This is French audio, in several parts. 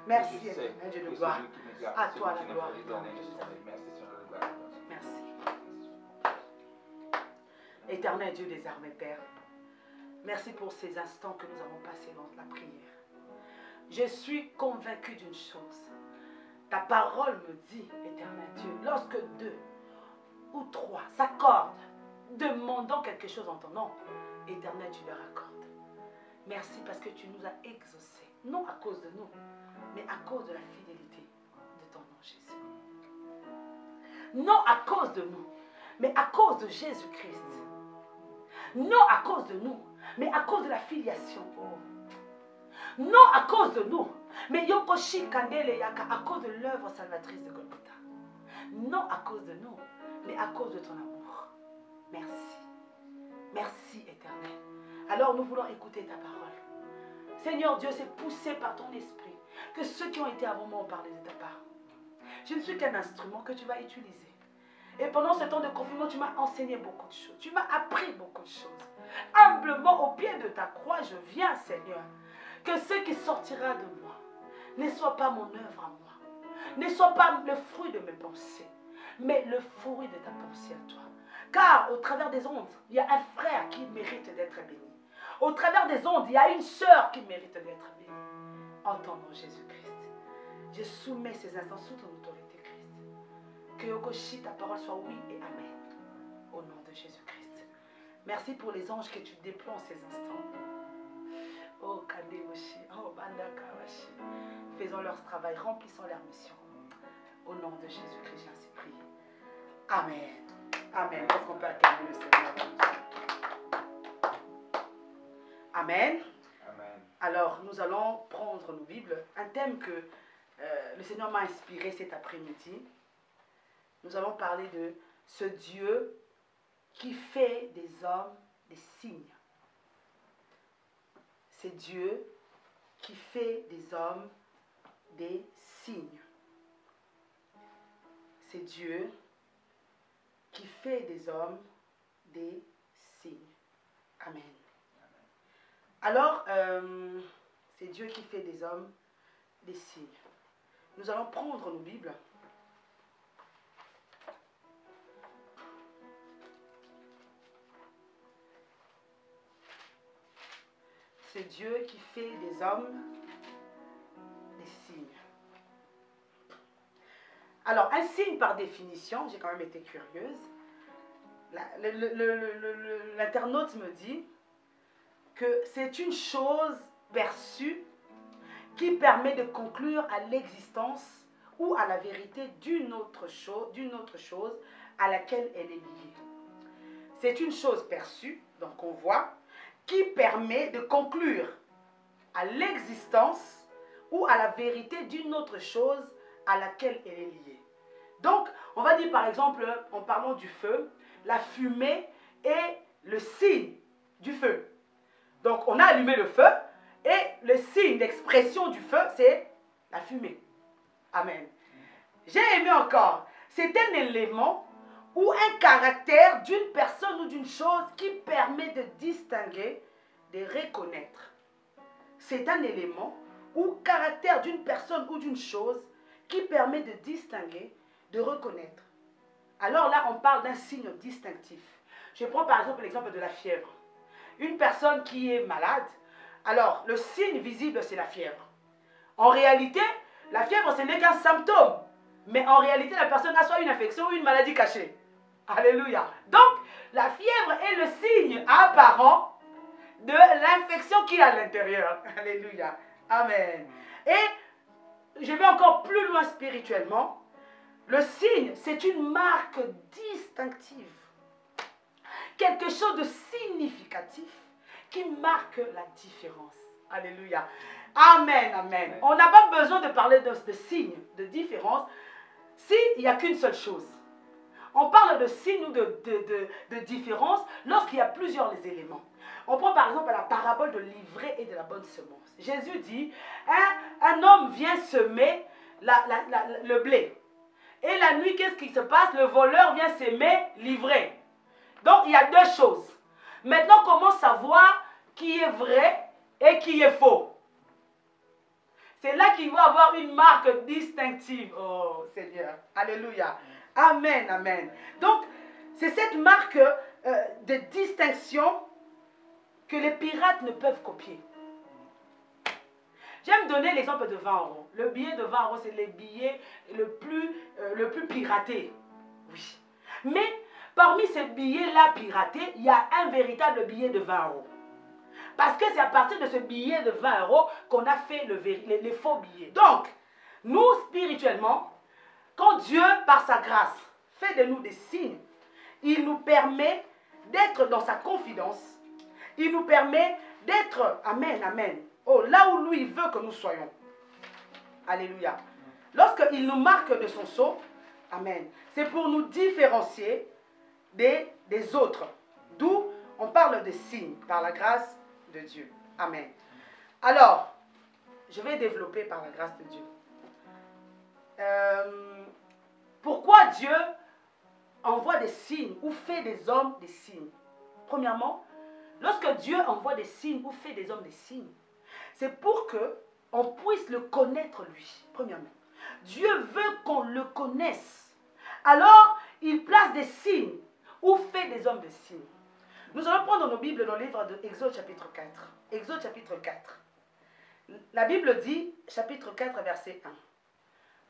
Merci, éternel Dieu de gloire. À toi la gloire. Merci. Éternel Dieu des armées, Père, merci pour ces instants que nous avons passés dans la prière. Je suis convaincu d'une chose. Ta parole me dit, éternel Dieu, lorsque 2 ou 3 s'accordent, demandant quelque chose en ton nom, éternel, tu leur accordes. Merci parce que tu nous as exaucés, non à cause de nous, mais à cause de la fidélité de ton nom, Jésus. Non à cause de nous, mais à cause de Jésus-Christ. Non à cause de nous, mais à cause de la filiation. Oh. Non à cause de nous, mais Yokoshi Kandele Yaka, à cause de l'œuvre salvatrice de Golgotha. Non à cause de nous, mais à cause de ton amour. Merci. Merci, éternel. Alors nous voulons écouter ta parole. Seigneur Dieu, c'est poussé par ton esprit que ceux qui ont été avant moi ont parlé de ta part. Je ne suis qu'un instrument que tu vas utiliser. Et pendant ce temps de confinement, tu m'as enseigné beaucoup de choses. Tu m'as appris beaucoup de choses. Humblement, au pied de ta croix, je viens, Seigneur. Que ce qui sortira de moi ne soit pas mon œuvre à moi. Ne soit pas le fruit de mes pensées, mais le fruit de ta pensée à toi. Car au travers des ondes, il y a un frère qui mérite d'être béni. Au travers des ondes, il y a une sœur qui mérite d'être bénie. En ton nom, Jésus-Christ. Je soumets ces instants sous ton autorité, Christ. Que Yokoshi, ta parole soit oui et amen. Au nom de Jésus-Christ. Merci pour les anges que tu déploies en ces instants. Oh, Kadeoshi, oh, Bandakawashi. Faisons leur travail, remplissons leur mission. Au nom de Jésus-Christ, j'ai ainsi prié. Amen. Amen. Est-ce qu'on peut acclamer le Seigneur? Amen. Amen. Alors, nous allons prendre nos Bibles. Un thème que le Seigneur m'a inspiré cet après-midi. Nous allons parler de ce Dieu qui fait des hommes des signes. C'est Dieu qui fait des hommes des signes. C'est Dieu qui fait des hommes des signes. Amen. Alors, c'est Dieu qui fait des hommes des signes. Nous allons prendre nos Bibles. C'est Dieu qui fait des hommes des signes. Alors, un signe par définition, j'ai quand même été curieuse. L'internaute me dit que c'est une chose perçue qui permet de conclure à l'existence ou à la vérité d'une autre chose à laquelle elle est liée. C'est une chose perçue, donc on voit, qui permet de conclure à l'existence ou à la vérité d'une autre chose à laquelle elle est liée. Donc, on va dire par exemple, en parlant du feu, la fumée est le signe du feu. Donc, on a allumé le feu et le signe d'expression du feu, c'est la fumée. Amen. J'ai aimé encore, c'est un élément ou un caractère d'une personne ou d'une chose qui permet de distinguer, de reconnaître. C'est un élément ou caractère d'une personne ou d'une chose qui permet de distinguer, de reconnaître. Alors là, on parle d'un signe distinctif. Je prends par exemple l'exemple de la fièvre. Une personne qui est malade, alors le signe visible, c'est la fièvre. En réalité, la fièvre, ce n'est qu'un symptôme. Mais en réalité, la personne a soit une infection ou une maladie cachée. Alléluia. Donc, la fièvre est le signe apparent de l'infection qui est à l'intérieur. Alléluia. Amen. Et je vais encore plus loin spirituellement. Le signe, c'est une marque distinctive. Quelque chose de significatif qui marque la différence. Alléluia. Amen, amen. On n'a pas besoin de parler de signe, de différence, s'il n'y a qu'une seule chose. On parle de signe ou de différence lorsqu'il y a plusieurs éléments. On prend par exemple la parabole de l'ivraie et de la bonne semence. Jésus dit, un homme vient semer le blé. Et la nuit, qu'est-ce qui se passe? Le voleur vient semer l'ivraie. Donc, il y a deux choses. Maintenant, comment savoir qui est vrai et qui est faux? C'est là qu'il va avoir une marque distinctive. Oh Seigneur, alléluia. Amen, amen. Donc, c'est cette marque de distinction que les pirates ne peuvent copier. J'aime donner l'exemple de 20 euros. Le billet de 20 euros, c'est le billet le plus piraté. Oui. Mais parmi ces billets-là piratés, il y a un véritable billet de 20 euros. Parce que c'est à partir de ce billet de 20 euros qu'on a fait les faux billets. Donc, nous, spirituellement, quand Dieu, par sa grâce, fait de nous des signes, il nous permet d'être dans sa confidence. Il nous permet d'être, amen, amen, oh, là où lui veut que nous soyons. Alléluia. Lorsqu'il nous marque de son sceau, amen, c'est pour nous différencier des autres. D'où on parle de signes par la grâce de Dieu. Amen. Alors, je vais développer par la grâce de Dieu. Pourquoi Dieu envoie des signes ou fait des hommes des signes? Premièrement, lorsque Dieu envoie des signes ou fait des hommes des signes, c'est pour que on puisse le connaître lui, premièrement. Dieu veut qu'on le connaisse. Alors, il place des signes ou fait des hommes des signes. Nous allons prendre nos Bibles dans le livre de Exode chapitre 4. Exode chapitre 4. La Bible dit, chapitre 4, verset 1.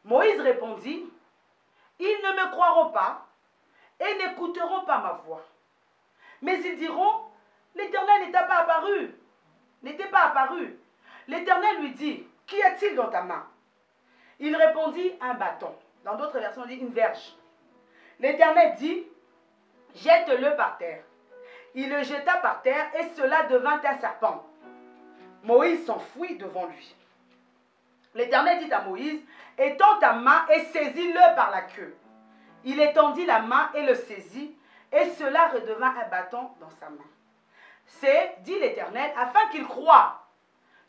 Moïse répondit, « Ils ne me croiront pas et n'écouteront pas ma voix. Mais ils diront, l'Éternel n'était pas apparu. N'était pas apparu. L'Éternel lui dit, « Qu'y a-t-il dans ta main ?» Il répondit, « Un bâton. » Dans d'autres versions, on dit une verge. L'Éternel dit, « Jette-le par terre. » Il le jeta par terre et cela devint un serpent. Moïse s'enfuit devant lui. L'Éternel dit à Moïse, « Étends ta main et saisis-le par la queue. » Il étendit la main et le saisit, et cela redevint un bâton dans sa main. C'est, dit l'Éternel, afin qu'ils croient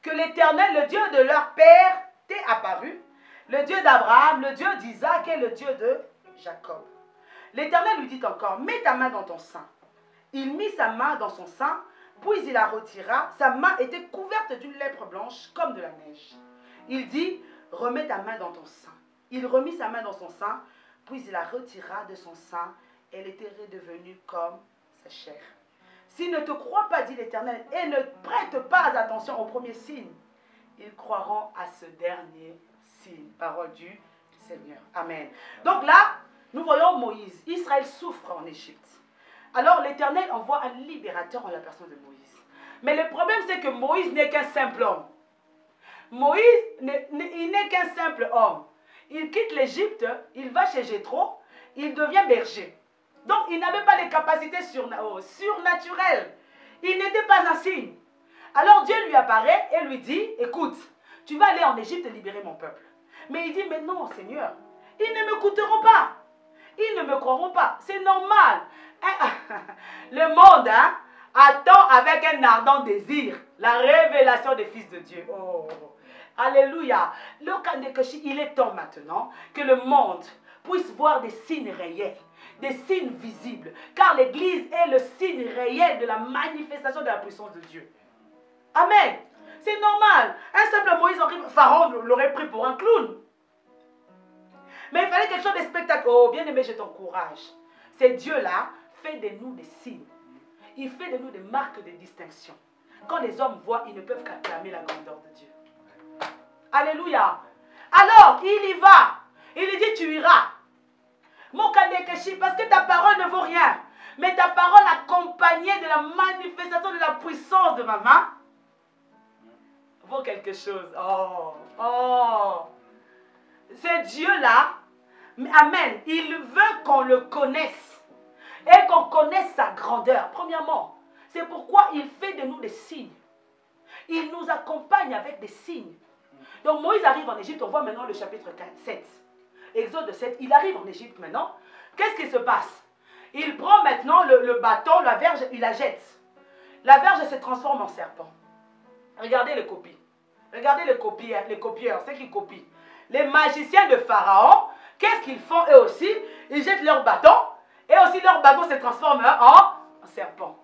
que l'Éternel, le Dieu de leur père, t'est apparu, le Dieu d'Abraham, le Dieu d'Isaac et le Dieu de Jacob. L'Éternel lui dit encore, mets ta main dans ton sein. Il mit sa main dans son sein, puis il la retira. Sa main était couverte d'une lèpre blanche comme de la neige. Il dit, remets ta main dans ton sein. Il remit sa main dans son sein, puis il la retira de son sein. Elle était redevenue comme sa chair. S'ils ne te croient pas, dit l'Éternel, et ne prêtent pas attention au premier signe, ils croiront à ce dernier signe. Parole du Seigneur. Amen. Donc là, nous voyons Moïse. Israël souffre en Égypte. Alors l'Éternel envoie un libérateur en la personne de Moïse. Mais le problème, c'est que Moïse n'est qu'un simple homme. Moïse, il n'est qu'un simple homme. Il quitte l'Égypte, il va chez Jéthro, il devient berger. Donc il n'avait pas les capacités surnaturelles. Il n'était pas un signe. Alors Dieu lui apparaît et lui dit, écoute, tu vas aller en Égypte et libérer mon peuple. Mais il dit, mais non Seigneur, ils ne m'écouteront pas. Ils ne me croiront pas. C'est normal. Le monde attend avec un ardent désir la révélation des fils de Dieu. Oh, alléluia. Le Kandekeshi, il est temps maintenant que le monde puisse voir des signes réels, des signes visibles. Car l'Église est le signe réel de la manifestation de la puissance de Dieu. Amen. C'est normal. Un simple Moïse, Pharaon l'aurait pris pour un clown. Mais il fallait quelque chose de spectaculaire. Oh, bien aimé, je t'encourage. C'est Dieu-là fait de nous des signes. Il fait de nous des marques de distinction. Quand les hommes voient, ils ne peuvent qu'acclamer la grandeur de Dieu. Alléluia. Alors, il y va. Il lui dit, tu iras. Mon Kandekeshi, parce que ta parole ne vaut rien. Mais ta parole accompagnée de la manifestation de la puissance de ma main vaut quelque chose. Oh, oh. C'est Dieu-là, amen, il veut qu'on le connaisse et qu'on connaisse sa grandeur. Premièrement, c'est pourquoi il fait de nous des signes. Il nous accompagne avec des signes. Donc Moïse arrive en Égypte, on voit maintenant le chapitre 7. Exode 7, il arrive en Égypte maintenant. Qu'est-ce qui se passe? Il prend maintenant le bâton, la verge, il la jette. La verge se transforme en serpent. Regardez les copies. Regardez les copieurs, ceux qui copient. Les magiciens de Pharaon, qu'est-ce qu'ils font eux aussi? Ils jettent leur bâton et aussi leur bâton se transforme en serpent.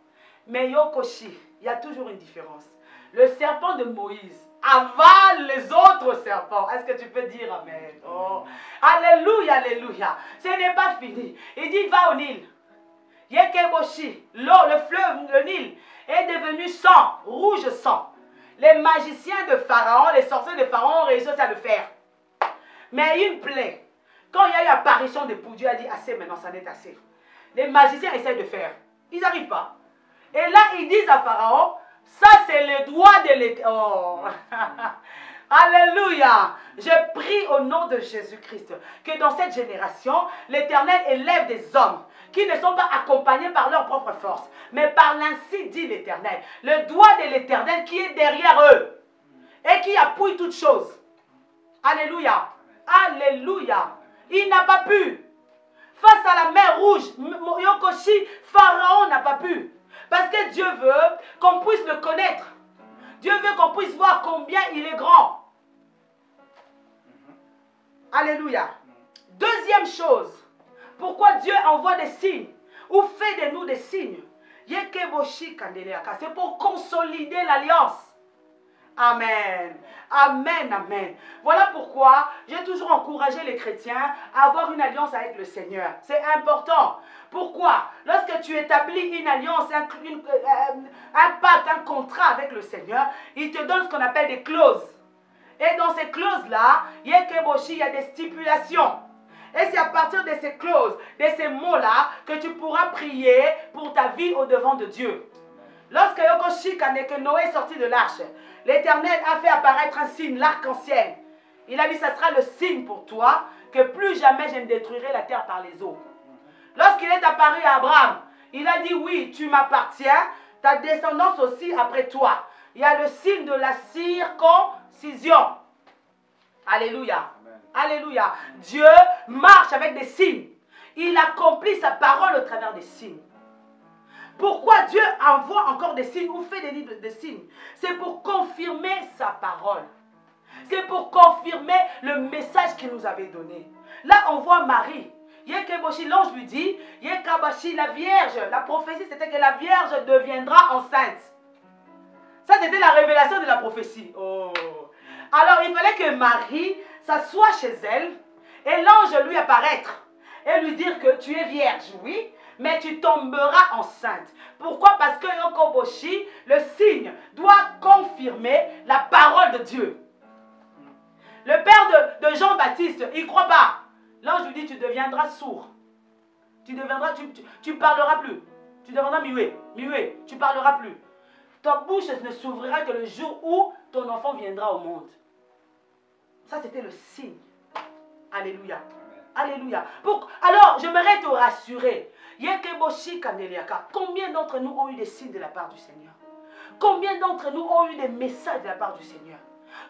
Mais Yokoshi, il y a toujours une différence. Le serpent de Moïse avale les autres serpents. Est-ce que tu peux dire amen? Oh. Alléluia, alléluia. Ce n'est pas fini. Il dit, va au Nil. Yekeboshi, l'eau, le fleuve, le Nil, est devenu sang, rouge sang. Les magiciens de Pharaon, les sorciers de Pharaon ont réussi à le faire. Mais une plaie, quand il y a eu apparition de Dieu a dit, assez maintenant, ça n'est assez. Les magiciens essaient de faire. Ils n'arrivent pas. Et là, ils disent à Pharaon, ça c'est le doigt de l'Éternel. Oh. Alléluia. Je prie au nom de Jésus-Christ que dans cette génération, l'Éternel élève des hommes qui ne sont pas accompagnés par leur propre force, mais par l'ainsi dit l'Éternel. Le doigt de l'Éternel qui est derrière eux et qui appuie toutes choses. Alléluia. Alléluia. Il n'a pas pu. Face à la mer rouge, Yokoshi, Pharaon n'a pas pu. Parce que Dieu veut qu'on puisse le connaître. Dieu veut qu'on puisse voir combien il est grand. Alléluia. Deuxième chose, pourquoi Dieu envoie des signes ou fait de nous des signes. C'est pour consolider l'alliance. Amen. Amen, amen. Voilà pourquoi j'ai toujours encouragé les chrétiens à avoir une alliance avec le Seigneur. C'est important. Pourquoi? Lorsque tu établis une alliance, un pacte, un contrat avec le Seigneur, il te donne ce qu'on appelle des clauses. Et dans ces clauses-là, il y a des stipulations. Et c'est à partir de ces clauses, de ces mots-là, que tu pourras prier pour ta vie au-devant de Dieu. Lorsque que Noé est sorti de l'arche, l'Éternel a fait apparaître un signe, l'arc-en-ciel. Il a dit, ça sera le signe pour toi que plus jamais je ne détruirai la terre par les eaux. Lorsqu'il est apparu à Abraham, il a dit, oui, tu m'appartiens, ta descendance aussi après toi. Il y a le signe de la circoncision. Alléluia. Amen. Alléluia. Dieu marche avec des signes. Il accomplit sa parole au travers des signes. Pourquoi Dieu envoie encore des signes ou fait des signes? C'est pour confirmer sa parole. C'est pour confirmer le message qu'il nous avait donné. Là, on voit Marie. Yekeboshi, l'ange lui dit, Yekabashi, la Vierge, la prophétie, c'était que la Vierge deviendra enceinte. Ça, c'était la révélation de la prophétie. Oh. Alors, il fallait que Marie s'assoie chez elle et l'ange lui apparaître et lui dire que tu es vierge, oui, mais tu tomberas enceinte. Pourquoi? Parce que Yokoboshi, le signe, doit confirmer la parole de Dieu. Le père de Jean-Baptiste, il ne croit pas. L'ange lui dit, tu deviendras sourd. Tu parleras plus. Tu deviendras muet. Muet, tu parleras plus. Ta bouche ne s'ouvrira que le jour où ton enfant viendra au monde. Ça, c'était le signe. Alléluia. Alléluia. Alors, j'aimerais te rassurer. Combien d'entre nous ont eu des signes de la part du Seigneur? Combien d'entre nous ont eu des messages de la part du Seigneur?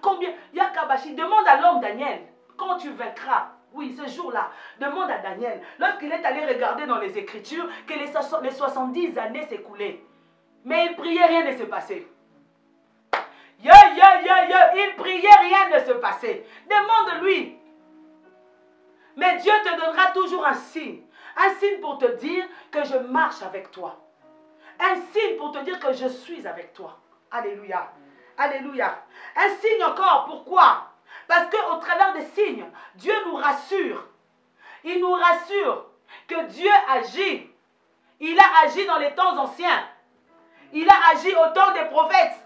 Combien? Yakabashi, demande à l'homme Daniel, quand tu vaincras, oui, ce jour-là, demande à Daniel, lorsqu'il est allé regarder dans les Écritures, que les 70 années s'écoulaient. Mais il priait, rien ne se passait. Il priait, rien ne se passait. Demande-lui. Mais Dieu te donnera toujours un signe. Un signe pour te dire que je marche avec toi. Un signe pour te dire que je suis avec toi. Alléluia. Alléluia. Un signe encore. Pourquoi? Parce qu'au travers des signes, Dieu nous rassure. Il nous rassure que Dieu agit. Il a agi dans les temps anciens. Il a agi au temps des prophètes.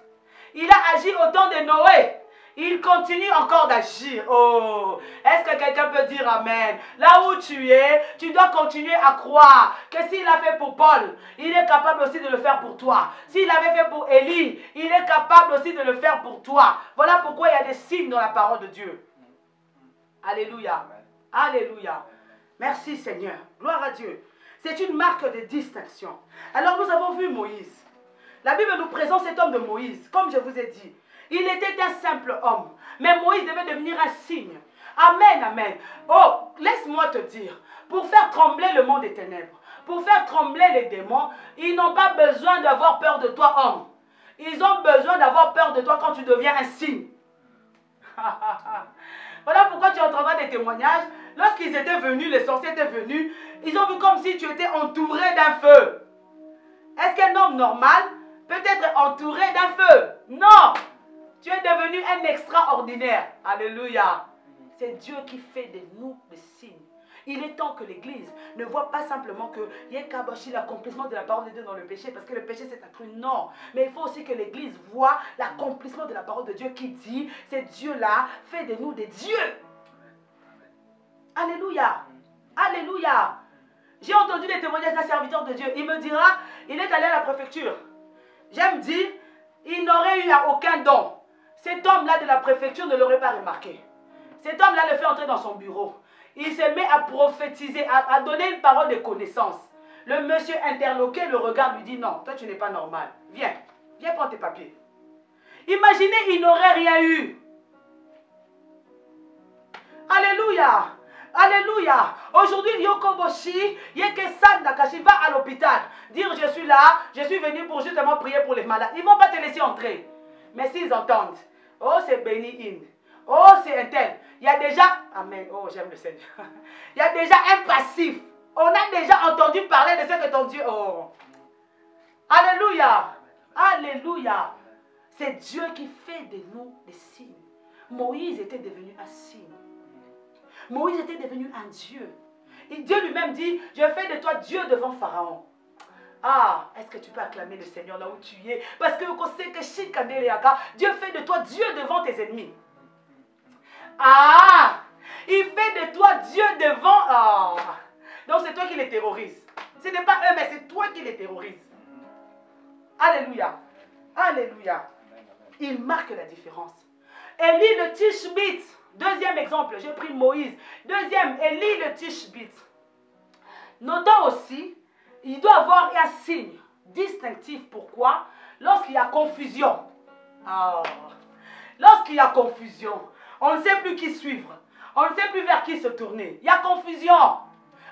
Il a agi au temps de Noé. Il continue encore d'agir. Oh, est-ce que quelqu'un peut dire amen? Là où tu es, tu dois continuer à croire que s'il a fait pour Paul, il est capable aussi de le faire pour toi. S'il avait fait pour Élie, il est capable aussi de le faire pour toi. Voilà pourquoi il y a des signes dans la parole de Dieu. Alléluia. Alléluia. Merci Seigneur. Gloire à Dieu. C'est une marque de distinction. Alors nous avons vu Moïse. La Bible nous présente cet homme de Moïse, comme je vous ai dit. Il était un simple homme. Mais Moïse devait devenir un signe. Amen, amen. Oh, laisse-moi te dire, pour faire trembler le monde des ténèbres, pour faire trembler les démons, ils n'ont pas besoin d'avoir peur de toi, homme. Ils ont besoin d'avoir peur de toi quand tu deviens un signe. Voilà pourquoi tu entendras des témoignages. Lorsqu'ils étaient venus, les sorciers étaient venus, ils ont vu comme si tu étais entouré d'un feu. Est-ce qu'un homme normal peut être entouré d'un feu? Non. Tu es devenu un extraordinaire. Alléluia. C'est Dieu qui fait de nous des signes. Il est temps que l'Église ne voit pas simplement que Yekaboshi, l'accomplissement de la parole de Dieu dans le péché, parce que le péché c'est accru. Non. Mais il faut aussi que l'Église voit l'accomplissement de la parole de Dieu qui dit, c'est Dieu-là fait de nous des dieux. Alléluia. Alléluia. J'ai entendu les témoignages d'un serviteur de Dieu. Il me dira, il est allé à la préfecture. J'aime dire, il n'aurait eu aucun don. Cet homme-là de la préfecture ne l'aurait pas remarqué. Cet homme-là le fait entrer dans son bureau. Il se met à prophétiser, à donner une parole de connaissance. Le monsieur interloqué le regarde, lui dit, non, toi tu n'es pas normal. Viens, viens prendre tes papiers. Imaginez, il n'aurait rien eu. Alléluia. Alléluia. Aujourd'hui, Yokoboshi, Yekesan Nakashi va à l'hôpital. Dire, je suis là, je suis venu pour justement prier pour les malades. Ils ne vont pas te laisser entrer. Mais s'ils entendent, oh c'est béni in, oh c'est un tel. Il y a déjà, amen, oh j'aime le Seigneur. Il y a déjà un passif. On a déjà entendu parler de ce que ton Dieu, oh. Alléluia. Alléluia. C'est Dieu qui fait de nous des signes. Moïse était devenu un signe. Moïse était devenu un Dieu. Et Dieu lui-même dit, je fais de toi Dieu devant Pharaon. Ah, est-ce que tu peux acclamer le Seigneur là où tu es? Parce que Dieu fait de toi Dieu devant tes ennemis. Ah, il fait de toi Dieu devant... Ah. Donc c'est toi qui les terrorises. Ce n'est pas eux, mais c'est toi qui les terrorises. Alléluia. Alléluia. Il marque la différence. Élie le Tishbite. Deuxième exemple, j'ai pris Moïse. Deuxième, Élie le Tishbite. Notons aussi, il doit avoir un signe distinctif. Pourquoi? Lorsqu'il y a confusion. Ah. Lorsqu'il y a confusion, on ne sait plus qui suivre. On ne sait plus vers qui se tourner. Il y a confusion.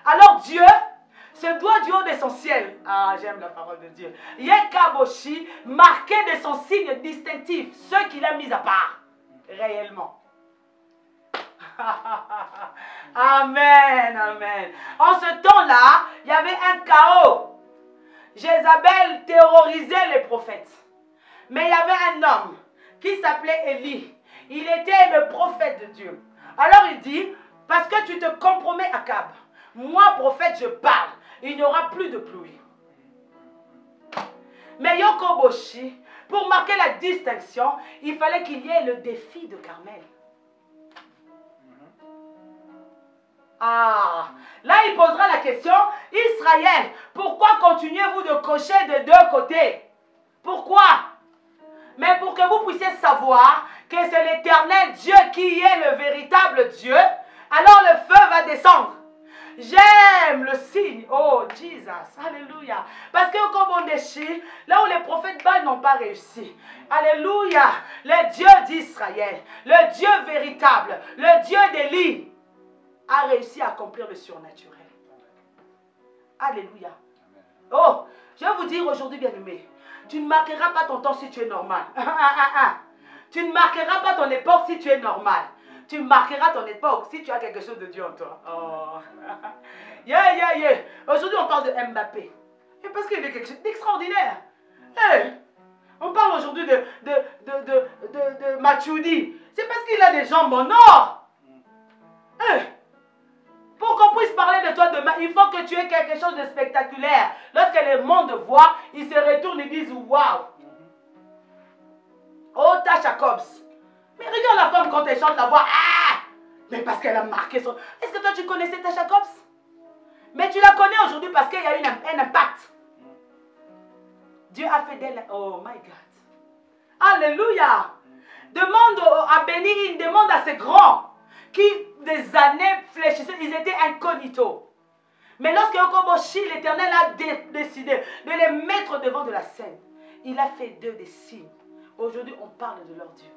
Alors Dieu se doit du haut de son ciel. Ah, j'aime la parole de Dieu. Yekaboshi, marqué de son signe distinctif. Ce qu'il a mis à part. Réellement. Amen, amen. En ce temps-là, il y avait un chaos. Jézabel terrorisait les prophètes. Mais il y avait un homme qui s'appelait Élie. Il était le prophète de Dieu. Alors il dit, parce que tu te compromets Akab, moi prophète je parle, il n'y aura plus de pluie. Mais Yokoboshi, pour marquer la distinction, il fallait qu'il y ait le défi de Carmel. Ah, là il posera la question, Israël, pourquoi continuez-vous de cocher de deux côtés? Pourquoi? Mais pour que vous puissiez savoir que c'est l'Éternel Dieu qui est le véritable Dieu, alors le feu va descendre. J'aime le signe. Oh, Jesus. Alléluia. Parce que comme on déchire, là où les prophètes Baal n'ont pas réussi. Alléluia. Le Dieu d'Israël, le Dieu véritable, le Dieu d'Élie, a réussi à accomplir le surnaturel. Alléluia. Oh, je vais vous dire aujourd'hui, bien-aimé, tu ne marqueras pas ton temps si tu es normal. Tu ne marqueras pas ton époque si tu es normal. Tu marqueras ton époque si tu as quelque chose de Dieu en toi. Oh. Yeah. Aujourd'hui, on parle de Mbappé. Et parce qu'il est quelque chose d'extraordinaire. Hey. On parle aujourd'hui de Matuidi. C'est parce qu'il a des jambes en or. Hey. Pour qu'on puisse parler de toi demain, il faut que tu aies quelque chose de spectaculaire. Lorsque le monde voit, ils se retournent et disent waouh. Oh, Tasha Cobbs. Mais regarde la femme quand elle chante la voix. Ah! Mais parce qu'elle a marqué son... Est-ce que toi tu connaissais Tasha Cobbs? Mais tu la connais aujourd'hui parce qu'il y a eu un impact. Dieu a fait d'elle... Oh my God. Alléluia. Demande à Béni, demande à ces grands qui des années fléchissaient, ils étaient incognito. Mais lorsque Yokoboshi, l'Éternel a décidé de les mettre devant de la scène, il a fait d'eux des signes. Aujourd'hui, on parle de leur Dieu.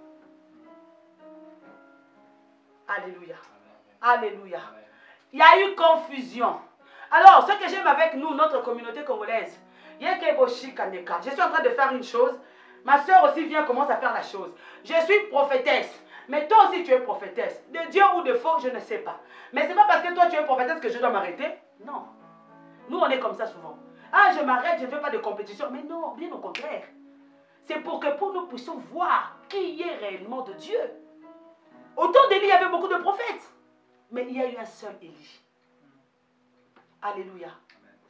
Alléluia. Alléluia. Il y a eu confusion. Alors, ce que j'aime avec nous, notre communauté congolaise, Yekeboshi Kaneka, je suis en train de faire une chose. Ma soeur aussi vient, commence à faire la chose. Je suis prophétesse. Mais toi aussi tu es prophétesse. De Dieu ou de faux, je ne sais pas. Mais ce n'est pas parce que toi tu es prophétesse que je dois m'arrêter. Non. Nous on est comme ça souvent. Ah, je m'arrête, je ne fais pas de compétition. Mais non, bien au contraire. c'est pour que nous puissions voir qui est réellement de Dieu. Au temps d'Élie, il y avait beaucoup de prophètes. Mais il y a eu un seul Élie. Alléluia.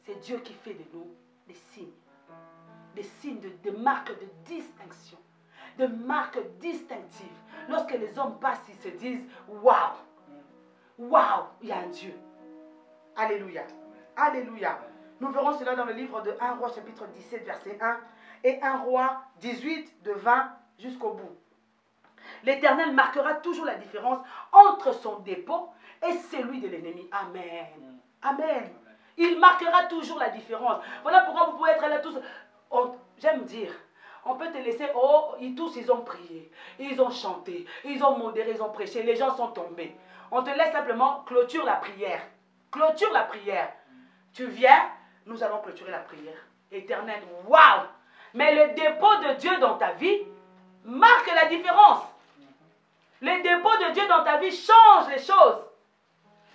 C'est Dieu qui fait de nous des signes. Des signes de marques de distinction. De marques distinctives. Lorsque les hommes passent, ils se disent, waouh, waouh, il y a un Dieu. Alléluia. Alléluia. Nous verrons cela dans le livre de 1 Roi chapitre 17 verset 1 et 1 Roi 18 de 20 jusqu'au bout. L'Éternel marquera toujours la différence entre son dépôt et celui de l'ennemi. Amen. Amen. Il marquera toujours la différence. Voilà pourquoi vous pouvez être là tous. J'aime dire, on peut te laisser, oh, tous ils ont prié, ils ont chanté, ils ont modéré, ils ont prêché, les gens sont tombés. On te laisse simplement clôture la prière. Clôture la prière. Tu viens, nous allons clôturer la prière. Éternel, waouh! Mais le dépôt de Dieu dans ta vie marque la différence. Le dépôt de Dieu dans ta vie change les choses.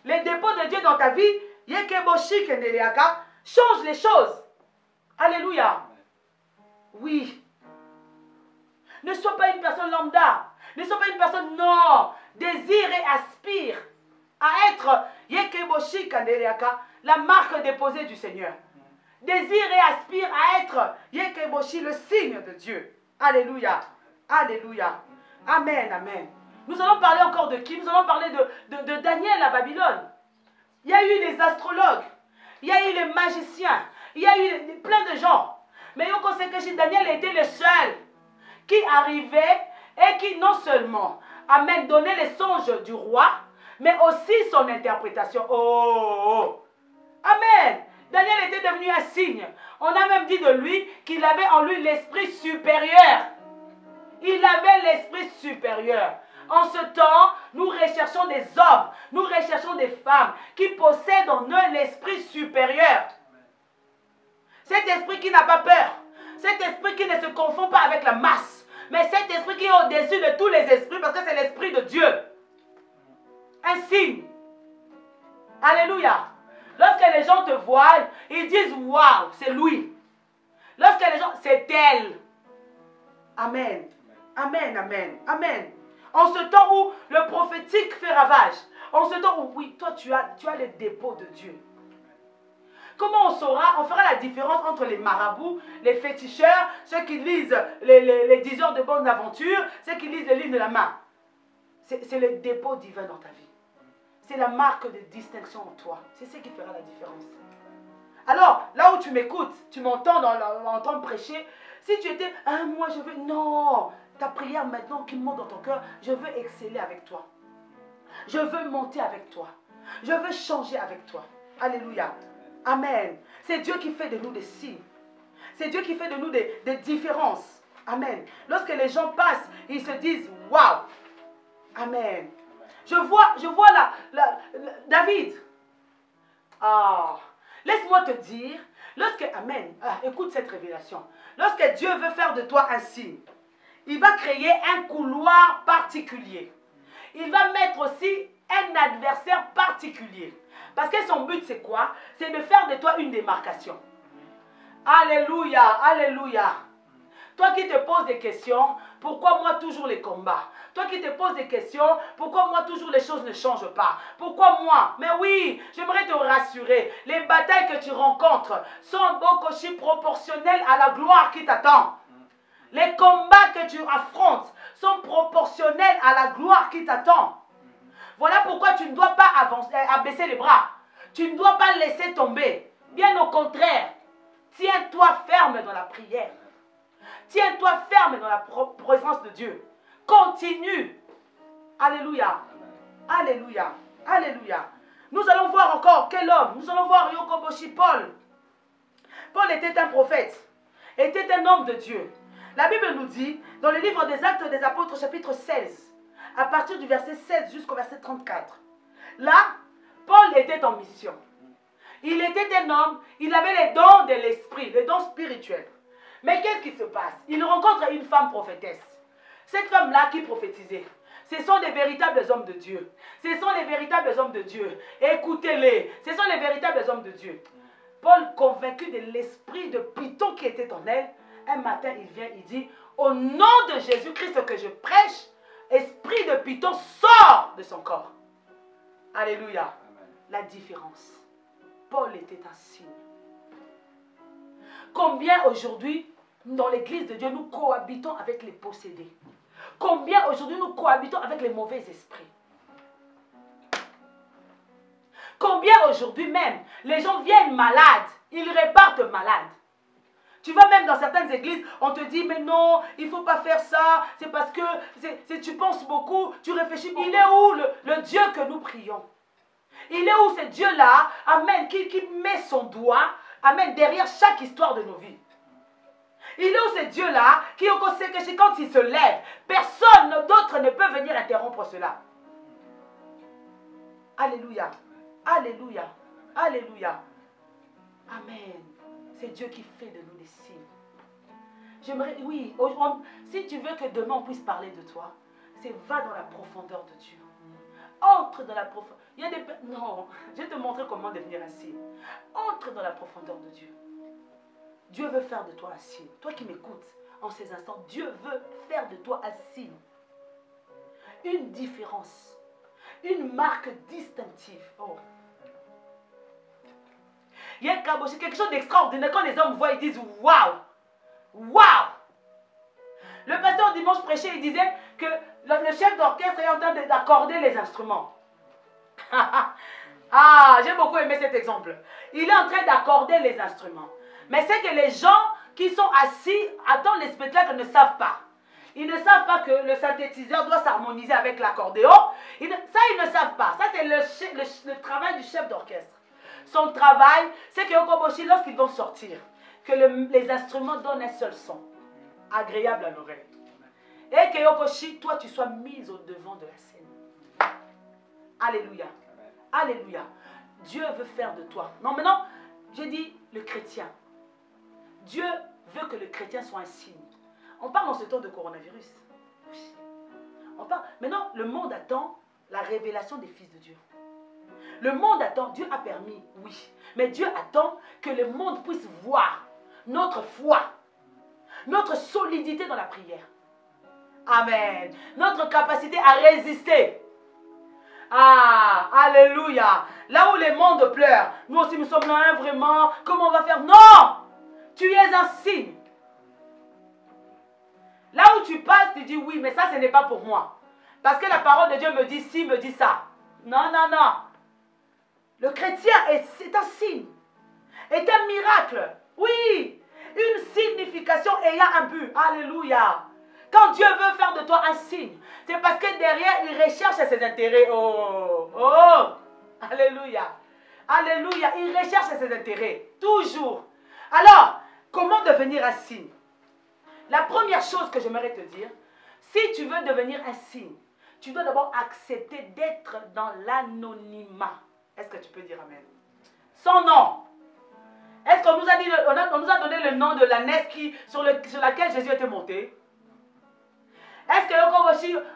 Le dépôt de Dieu dans ta vie, Yekeboshi Kendeliaka, change les choses. Alléluia. Oui. Ne sois pas une personne lambda. Ne sois pas une personne, non. Désire et aspire à être Yekeboshi Kendeliaka, la marque déposée du Seigneur. Désire et aspire à être Yekeboshi, le signe de Dieu. Alléluia. Alléluia. Amen, amen. Nous allons parler encore de qui? Nous allons parler de Daniel à Babylone. Il y a eu les astrologues, il y a eu les magiciens, il y a eu plein de gens. Mais on sait que Daniel était le seul qui arrivait et qui non seulement amen, donnait les songes du roi, mais aussi son interprétation. Oh! Amen! Daniel était devenu un signe. On a même dit de lui qu'il avait en lui l'esprit supérieur. Il avait l'esprit supérieur. En ce temps, nous recherchons des hommes, nous recherchons des femmes qui possèdent en eux l'esprit supérieur. Cet esprit qui n'a pas peur, cet esprit qui ne se confond pas avec la masse, mais cet esprit qui est au-dessus de tous les esprits parce que c'est l'esprit de Dieu. Un signe. Alléluia. Lorsque les gens te voient, ils disent waouh, c'est lui. Lorsque les gens, c'est elle. Amen. Amen, amen, amen. En ce temps où le prophétique fait ravage, en ce temps où, oui, toi tu as le dépôt de Dieu. Comment on saura? On fera la différence entre les marabouts, les féticheurs, ceux qui lisent les diseurs de bonnes aventures, ceux qui lisent le livre de la main. C'est le dépôt divin dans ta vie. C'est la marque de distinction en toi. C'est ce qui fera la différence. Alors, là où tu m'écoutes, tu m'entends m'entends prêcher, si tu étais, ah, moi je veux, non, ta prière maintenant qui monte dans ton cœur, je veux exceller avec toi. Je veux monter avec toi. Je veux changer avec toi. Alléluia. Amen. C'est Dieu qui fait de nous des signes. C'est Dieu qui fait de nous des différences. Amen. Lorsque les gens passent, ils se disent, waouh. Amen. Je vois David. Ah, laisse-moi te dire, amen, écoute cette révélation. Lorsque Dieu veut faire de toi un signe, il va créer un couloir particulier. Il va mettre aussi un adversaire particulier. Parce que son but, c'est quoi? C'est de faire de toi une démarcation. Alléluia, alléluia. Toi qui te poses des questions, pourquoi moi toujours les combats? Toi qui te poses des questions, pourquoi moi toujours les choses ne changent pas? Pourquoi moi? Mais oui, j'aimerais te rassurer. Les batailles que tu rencontres sont beaucoup proportionnelles à la gloire qui t'attend. Les combats que tu affrontes sont proportionnels à la gloire qui t'attend. Voilà pourquoi tu ne dois pas abaisser les bras. Tu ne dois pas laisser tomber. Bien au contraire, tiens-toi ferme dans la prière. Tiens-toi ferme dans la présence de Dieu. Continue. Alléluia. Alléluia. Alléluia. Nous allons voir encore quel homme. Nous allons voir Yokoboshi Paul. Paul était un prophète. Était un homme de Dieu. La Bible nous dit, dans le livre des Actes des Apôtres, chapitre 16, à partir du verset 16 jusqu'au verset 34. Là, Paul était en mission. Il était un homme, il avait les dons de l'esprit, les dons spirituels. Mais qu'est-ce qui se passe? Il rencontre une femme prophétesse. Cette femme-là qui prophétisait, ce sont des véritables hommes de Dieu. Ce sont les véritables hommes de Dieu. Écoutez-les, ce sont les véritables hommes de Dieu. Paul, convaincu de l'esprit de Python qui était en elle, Un matin, il vient, il dit, au nom de Jésus-Christ que je prêche, esprit de python sort de son corps. Alléluia. Amen. La différence. Paul était un signe. Combien aujourd'hui, dans l'église de Dieu, nous cohabitons avec les possédés? Combien aujourd'hui nous cohabitons avec les mauvais esprits? Combien aujourd'hui même, les gens viennent malades, ils repartent malades. Tu vas même dans certaines églises, on te dit, mais non, il ne faut pas faire ça, c'est parce que tu penses beaucoup, tu réfléchis beaucoup. Il est où le Dieu que nous prions? Il est où ce Dieu-là, amen, qui met son doigt, amen, derrière chaque histoire de nos vies? Il est où ce Dieu-là, qui sait que quand il se lève, personne d'autre ne peut venir interrompre cela? Alléluia. Alléluia. Alléluia. Amen. C'est Dieu qui fait de nous des signes. J'aimerais, oui, si tu veux que demain on puisse parler de toi, c'est va dans la profondeur de Dieu. Entre dans la profondeur. Il y a des... Non, je vais te montrer comment devenir un signe. Entre dans la profondeur de Dieu. Dieu veut faire de toi un signe. Toi qui m'écoutes en ces instants, Dieu veut faire de toi un signe. Une différence. Une marque distinctive. Oh. Il y a quelque chose d'extraordinaire. Quand les hommes voient, ils disent waouh! Waouh! Le pasteur dimanche prêchait, il disait que le chef d'orchestre est en train d'accorder les instruments. Ah, j'ai beaucoup aimé cet exemple. Il est en train d'accorder les instruments. Mais c'est que les gens qui sont assis attendent les spectacles ne savent pas. Ils ne savent pas que le synthétiseur doit s'harmoniser avec l'accordéon. Ça, ils ne savent pas. Ça, c'est le travail du chef d'orchestre. Son travail, c'est que Yokoboshi, lorsqu'ils vont sortir, que les instruments donnent un seul son, agréable à l'oreille. Et que Yokoshi, toi, tu sois mise au devant de la scène. Alléluia. Alléluia. Dieu veut faire de toi. Non, maintenant, j'ai dit le chrétien. Dieu veut que le chrétien soit un signe. On parle en ce temps de coronavirus. Oui. On parle. Maintenant, le monde attend la révélation des fils de Dieu. Le monde attend, Dieu a permis, oui. Mais Dieu attend que le monde puisse voir notre foi, notre solidité dans la prière. Amen. Notre capacité à résister. Ah, alléluia. Là où le monde pleure, nous aussi nous sommes là, hein, vraiment. Comment on va faire? Non! Tu es un signe. Là où tu passes, tu dis oui, mais ça, ce n'est pas pour moi. Parce que la parole de Dieu me dit ci, me dit ça. Non, non, non. Le chrétien c'est un signe. Est un miracle. Oui. Une signification ayant un but. Alléluia. Quand Dieu veut faire de toi un signe, c'est parce que derrière, il recherche ses intérêts. Oh, oh. Alléluia. Alléluia. Il recherche ses intérêts. Toujours. Alors, comment devenir un signe? La première chose que j'aimerais te dire, si tu veux devenir un signe, tu dois d'abord accepter d'être dans l'anonymat. Est-ce que tu peux dire amen? Son nom. Est-ce qu'on nous a dit, on nous a donné le nom de l'ânesse sur laquelle Jésus était monté? Est-ce que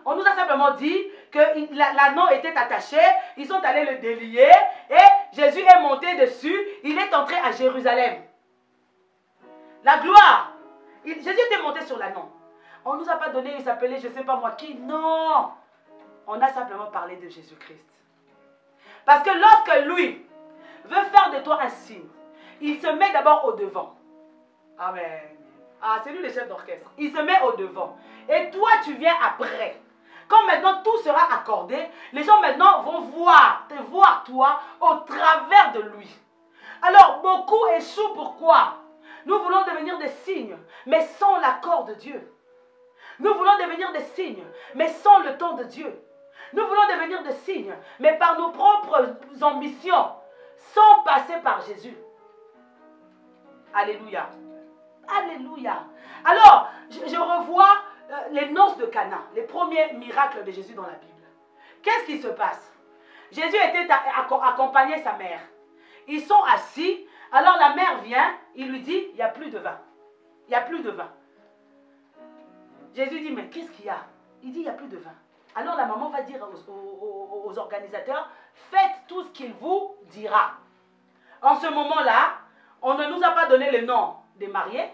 on nous a simplement dit que l'anneau était attaché, ils sont allés le délier et Jésus est monté dessus, il est entré à Jérusalem. La gloire. Jésus était monté sur l'anneau. On ne nous a pas donné, il s'appelait je ne sais pas moi qui. Non. On a simplement parlé de Jésus-Christ. Parce que lorsque lui veut faire de toi un signe, il se met d'abord au devant. Amen. Ah, c'est lui le chef d'orchestre. Il se met au devant. Et toi, tu viens après. Quand maintenant tout sera accordé, les gens maintenant vont te voir toi au travers de lui. Alors, beaucoup échouent. Pourquoi? Nous voulons devenir des signes, mais sans l'accord de Dieu. Nous voulons devenir des signes, mais sans le temps de Dieu. Nous voulons devenir des signes, mais par nos propres ambitions, sans passer par Jésus. Alléluia. Alléluia. Alors, je revois les noces de Cana, les premiers miracles de Jésus dans la Bible. Qu'est-ce qui se passe? Jésus était accompagné de sa mère. Ils sont assis. Alors la mère vient, il lui dit, il n'y a plus de vin. Il n'y a plus de vin. Jésus dit, mais qu'est-ce qu'il y a? Il dit, il n'y a plus de vin. Alors la maman va dire aux organisateurs, faites tout ce qu'il vous dira. En ce moment-là, on ne nous a pas donné le nom des mariés.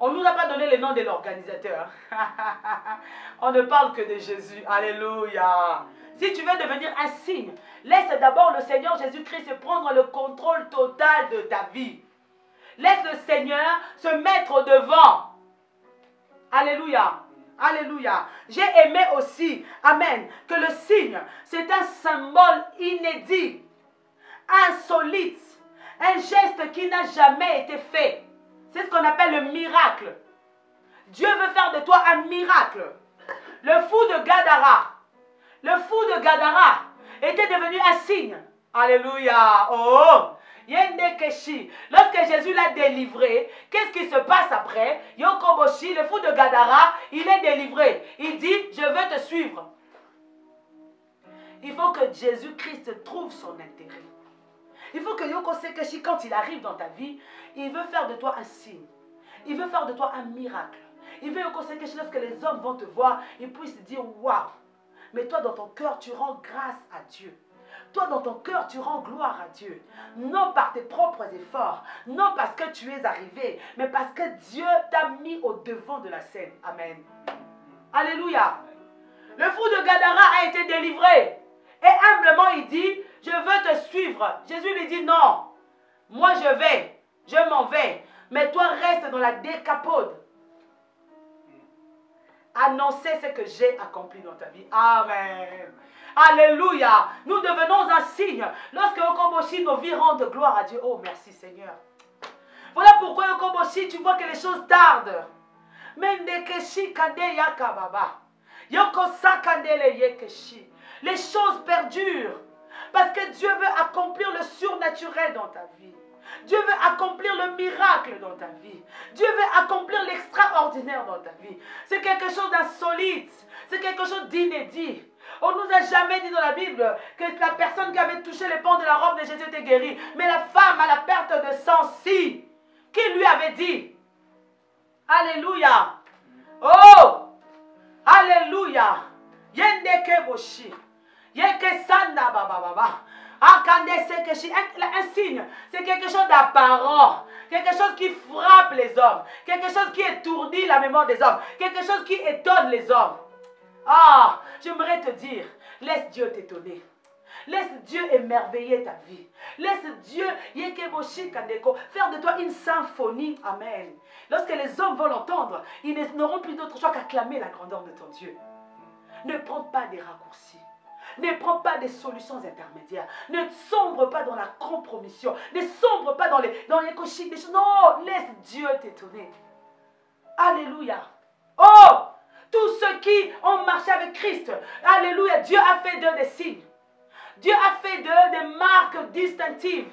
On ne nous a pas donné le nom de l'organisateur. On ne parle que de Jésus. Alléluia. Si tu veux devenir un signe, laisse d'abord le Seigneur Jésus-Christ prendre le contrôle total de ta vie. Laisse le Seigneur se mettre devant. Alléluia. Alléluia. J'ai aimé aussi, amen, que le signe, c'est un symbole inédit, insolite, un geste qui n'a jamais été fait. C'est ce qu'on appelle le miracle. Dieu veut faire de toi un miracle. Le fou de Gadara, était devenu un signe. Alléluia. Oh, lorsque Jésus l'a délivré, qu'est-ce qui se passe après? Yokoboshi, le fou de Gadara, il est délivré. Il dit, je veux te suivre. Il faut que Jésus-Christ trouve son intérêt. Il faut que Yoko Sekeshi, quand il arrive dans ta vie, il veut faire de toi un signe. Il veut faire de toi un miracle. Il veut Yoko Sekeshi, lorsque les hommes vont te voir, ils puissent dire, waouh. Mais toi, dans ton cœur, tu rends grâce à Dieu. Toi, dans ton cœur, tu rends gloire à Dieu. Non par tes propres efforts, non parce que tu es arrivé, mais parce que Dieu t'a mis au devant de la scène. Amen. Alléluia. Le fou de Gadara a été délivré. Et humblement, il dit, je veux te suivre. Jésus lui dit, non, moi je m'en vais. Mais toi, reste dans la décapode. Annoncer ce que j'ai accompli dans ta vie. Amen. Alléluia. Nous devenons un signe. Lorsque Okoboshi, nos vies rendent gloire à Dieu. Oh, merci Seigneur. Voilà pourquoi Okoboshi, tu vois que les choses tardent. Mendekeshi kande yakababa. Yokosa kandele yekeshi. Les choses perdurent. Parce que Dieu veut accomplir le surnaturel dans ta vie. Dieu veut accomplir le miracle dans ta vie. Dieu veut accomplir l'extraordinaire dans ta vie. C'est quelque chose d'insolite. C'est quelque chose d'inédit. On ne nous a jamais dit dans la Bible que la personne qui avait touché les pans de la robe de Jésus était guérie. Mais la femme à la perte de sang-ci, qui lui avait dit? Alléluia. Oh! Alléluia. Yendeke boshi. Yeke sanda baba. Un signe, c'est quelque chose d'apparent, quelque chose qui frappe les hommes, quelque chose qui étourdit la mémoire des hommes, quelque chose qui étonne les hommes. Ah, j'aimerais te dire, laisse Dieu t'étonner. Laisse Dieu émerveiller ta vie. Laisse Dieu faire de toi une symphonie. Amen. Lorsque les hommes vont l'entendre, ils n'auront plus d'autre choix qu'acclamer la grandeur de ton Dieu. Ne prends pas des raccourcis. Ne prends pas des solutions intermédiaires. Ne sombre pas dans la compromission. Ne sombre pas dans les cochines. Non, laisse Dieu t'étonner. Alléluia. Oh, tous ceux qui ont marché avec Christ, alléluia, Dieu a fait d'eux des signes. Dieu a fait d'eux des marques distinctives.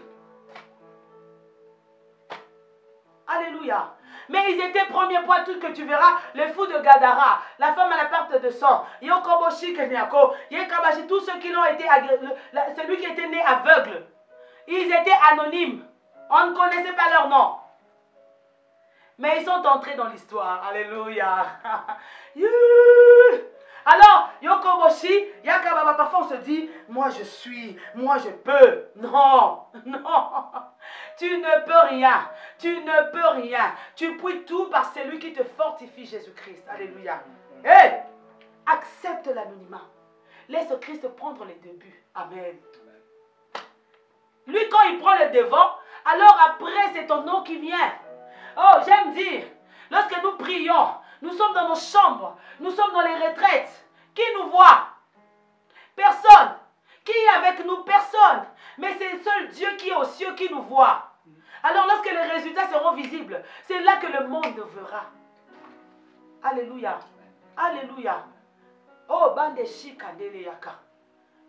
Alléluia. Mais ils étaient, premier point, tout que tu verras, le fou de Gadara, la femme à la perte de sang, Yokoboshi Kenyako, Yekabashi, tous ceux qui l'ont été, celui qui était né aveugle, ils étaient anonymes. On ne connaissait pas leur nom. Mais ils sont entrés dans l'histoire. Alléluia. Alors, Yokoboshi, Yakababa, parfois on se dit, moi je suis, moi je peux. Non, non. Tu ne peux rien. Tu ne peux rien. Tu puis tout par celui qui te fortifie, Jésus-Christ. Alléluia. Hey, accepte l'anonymat. Laisse Christ prendre les débuts. Amen. Lui, quand il prend le devant, alors après, c'est ton nom qui vient. Oh, j'aime dire, lorsque nous prions, nous sommes dans nos chambres, nous sommes dans les retraites. Qui nous voit? Personne. Qui est avec nous? Personne. Mais c'est seul Dieu qui est aux cieux qui nous voit. Alors lorsque les résultats seront visibles, c'est là que le monde verra. Alléluia. Alléluia. Oh, bande shikandele yaka.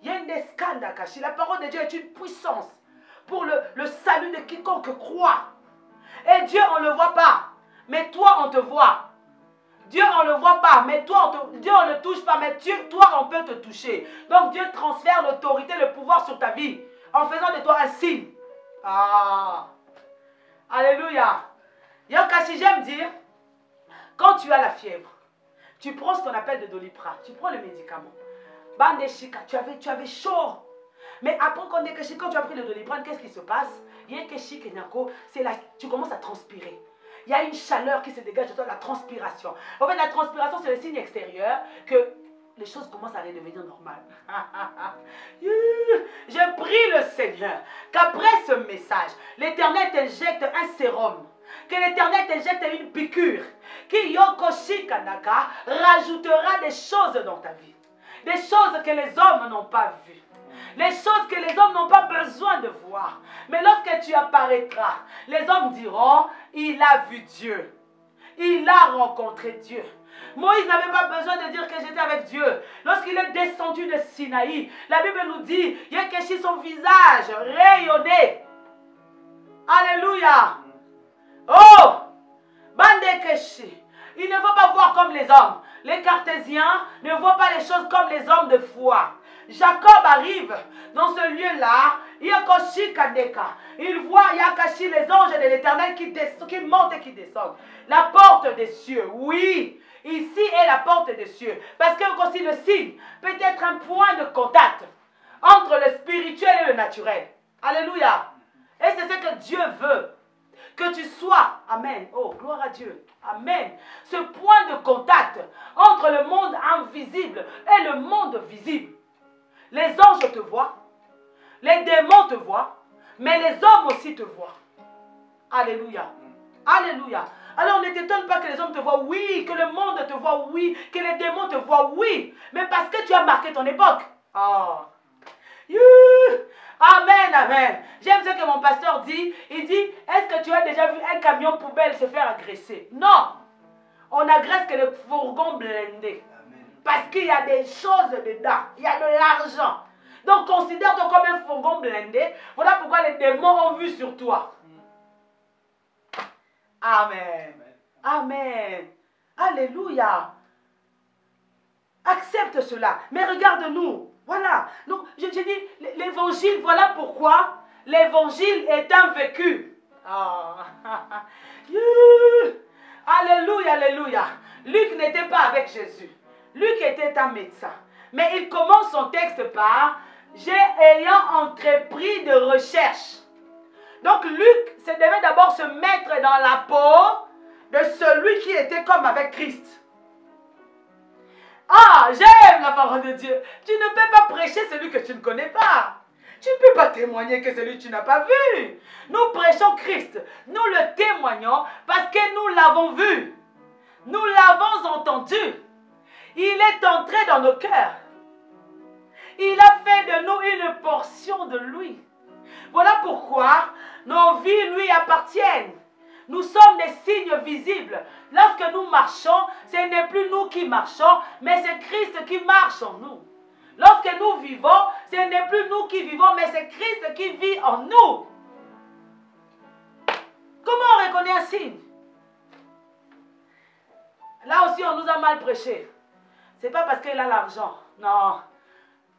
Yende skanda kashi. La parole de Dieu est une puissance pour le salut de quiconque croit. Et Dieu, on ne le voit pas. Mais toi, on te voit. Dieu, on ne le voit pas. Mais toi, Dieu, on ne le touche pas. Mais toi, on peut te toucher. Donc, Dieu transfère l'autorité, le pouvoir sur ta vie. En faisant de toi un signe. Ah. Alléluia. Yokashi, j'aime dire, quand tu as la fièvre, tu prends ce qu'on appelle de Doliprane. Tu prends le médicament. Bandeshika, tu avais chaud. Mais après, quand tu as pris le Doliprane, qu'est-ce qui se passe? C'est là, tu commences à transpirer. il y a une chaleur qui se dégage de toi, la transpiration. En fait, la transpiration, c'est le signe extérieur que les choses commencent à redevenir normales. Je prie le Seigneur qu'après ce message, l'Éternel t'injecte un sérum, que l'Éternel t'injecte une piqûre, qui Yokoshi Kanaka rajoutera des choses dans ta vie. Des choses que les hommes n'ont pas vues. Les choses que les hommes n'ont pas besoin de voir. Mais lorsque tu apparaîtras, les hommes diront, il a vu Dieu. Il a rencontré Dieu. Moïse n'avait pas besoin de dire que j'étais avec Dieu. Lorsqu'il est descendu de Sinaï, la Bible nous dit, Yekeshi, son visage rayonnait. Alléluia. Oh, Bandekeshi. Il ne faut pas voir comme les hommes. Les cartésiens ne voient pas les choses comme les hommes de foi. Jacob arrive dans ce lieu-là. Yakoshi Kandeka. Il voit Yakashi, les anges de l'Éternel qui montent et qui descendent. La porte des cieux, oui. Ici est la porte des cieux. Parce que aussi le signe peut être un point de contact entre le spirituel et le naturel. Alléluia. Et c'est ce que Dieu veut. Que tu sois, amen, oh gloire à Dieu, amen, ce point de contact entre le monde invisible et le monde visible. Les anges te voient, les démons te voient, mais les hommes aussi te voient. Alléluia, alléluia. Alors ne t'étonne pas que les hommes te voient, oui, que le monde te voit, oui, que les démons te voient, oui, mais parce que tu as marqué ton époque. Oh. Amen, amen. J'aime ce que mon pasteur dit. Il dit, est-ce que tu as déjà vu un camion poubelle se faire agresser? Non. On agresse que le fourgon blindé. Parce qu'il y a des choses dedans. Il y a de l'argent. Donc considère-toi comme un fourgon blindé. Voilà pourquoi les démons ont vu sur toi. Amen. Amen. Alléluia. Accepte cela. Mais regarde-nous. Voilà. Donc, je dis, l'évangile, voilà pourquoi l'évangile est un vécu. Oh. Alléluia, alléluia. Luc n'était pas avec Jésus. Luc était un médecin. Mais il commence son texte par « ayant entrepris de recherche ». Donc, Luc se devait d'abord se mettre dans la peau de celui qui était comme avec Christ. Ah, j'aime la parole de Dieu. Tu ne peux pas prêcher celui que tu ne connais pas. Tu ne peux pas témoigner que celui que tu n'as pas vu. Nous prêchons Christ. Nous le témoignons parce que nous l'avons vu. Nous l'avons entendu. Il est entré dans nos cœurs. Il a fait de nous une portion de lui. Voilà pourquoi nos vies lui appartiennent. Nous sommes des signes visibles. Lorsque nous marchons, ce n'est plus nous qui marchons, mais c'est Christ qui marche en nous. Lorsque nous vivons, ce n'est plus nous qui vivons, mais c'est Christ qui vit en nous. Comment on reconnaît un signe? Là aussi, on nous a mal prêché. Ce n'est pas parce qu'il a l'argent. Non.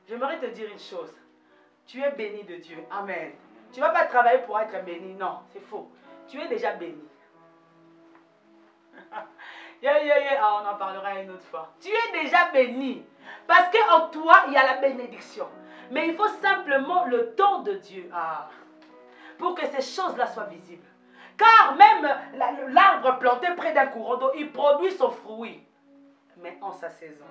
J'aimerais te dire une chose. Tu es béni de Dieu. Amen. Tu ne vas pas travailler pour être béni. Non, c'est faux. Tu es déjà béni. Ah, on en parlera une autre fois. Tu es déjà béni. Parce qu'en toi, il y a la bénédiction. Mais il faut simplement le temps de Dieu. Pour que ces choses-là soient visibles. Car même l'arbre planté près d'un courant d'eau, il produit son fruit. Mais en sa saison.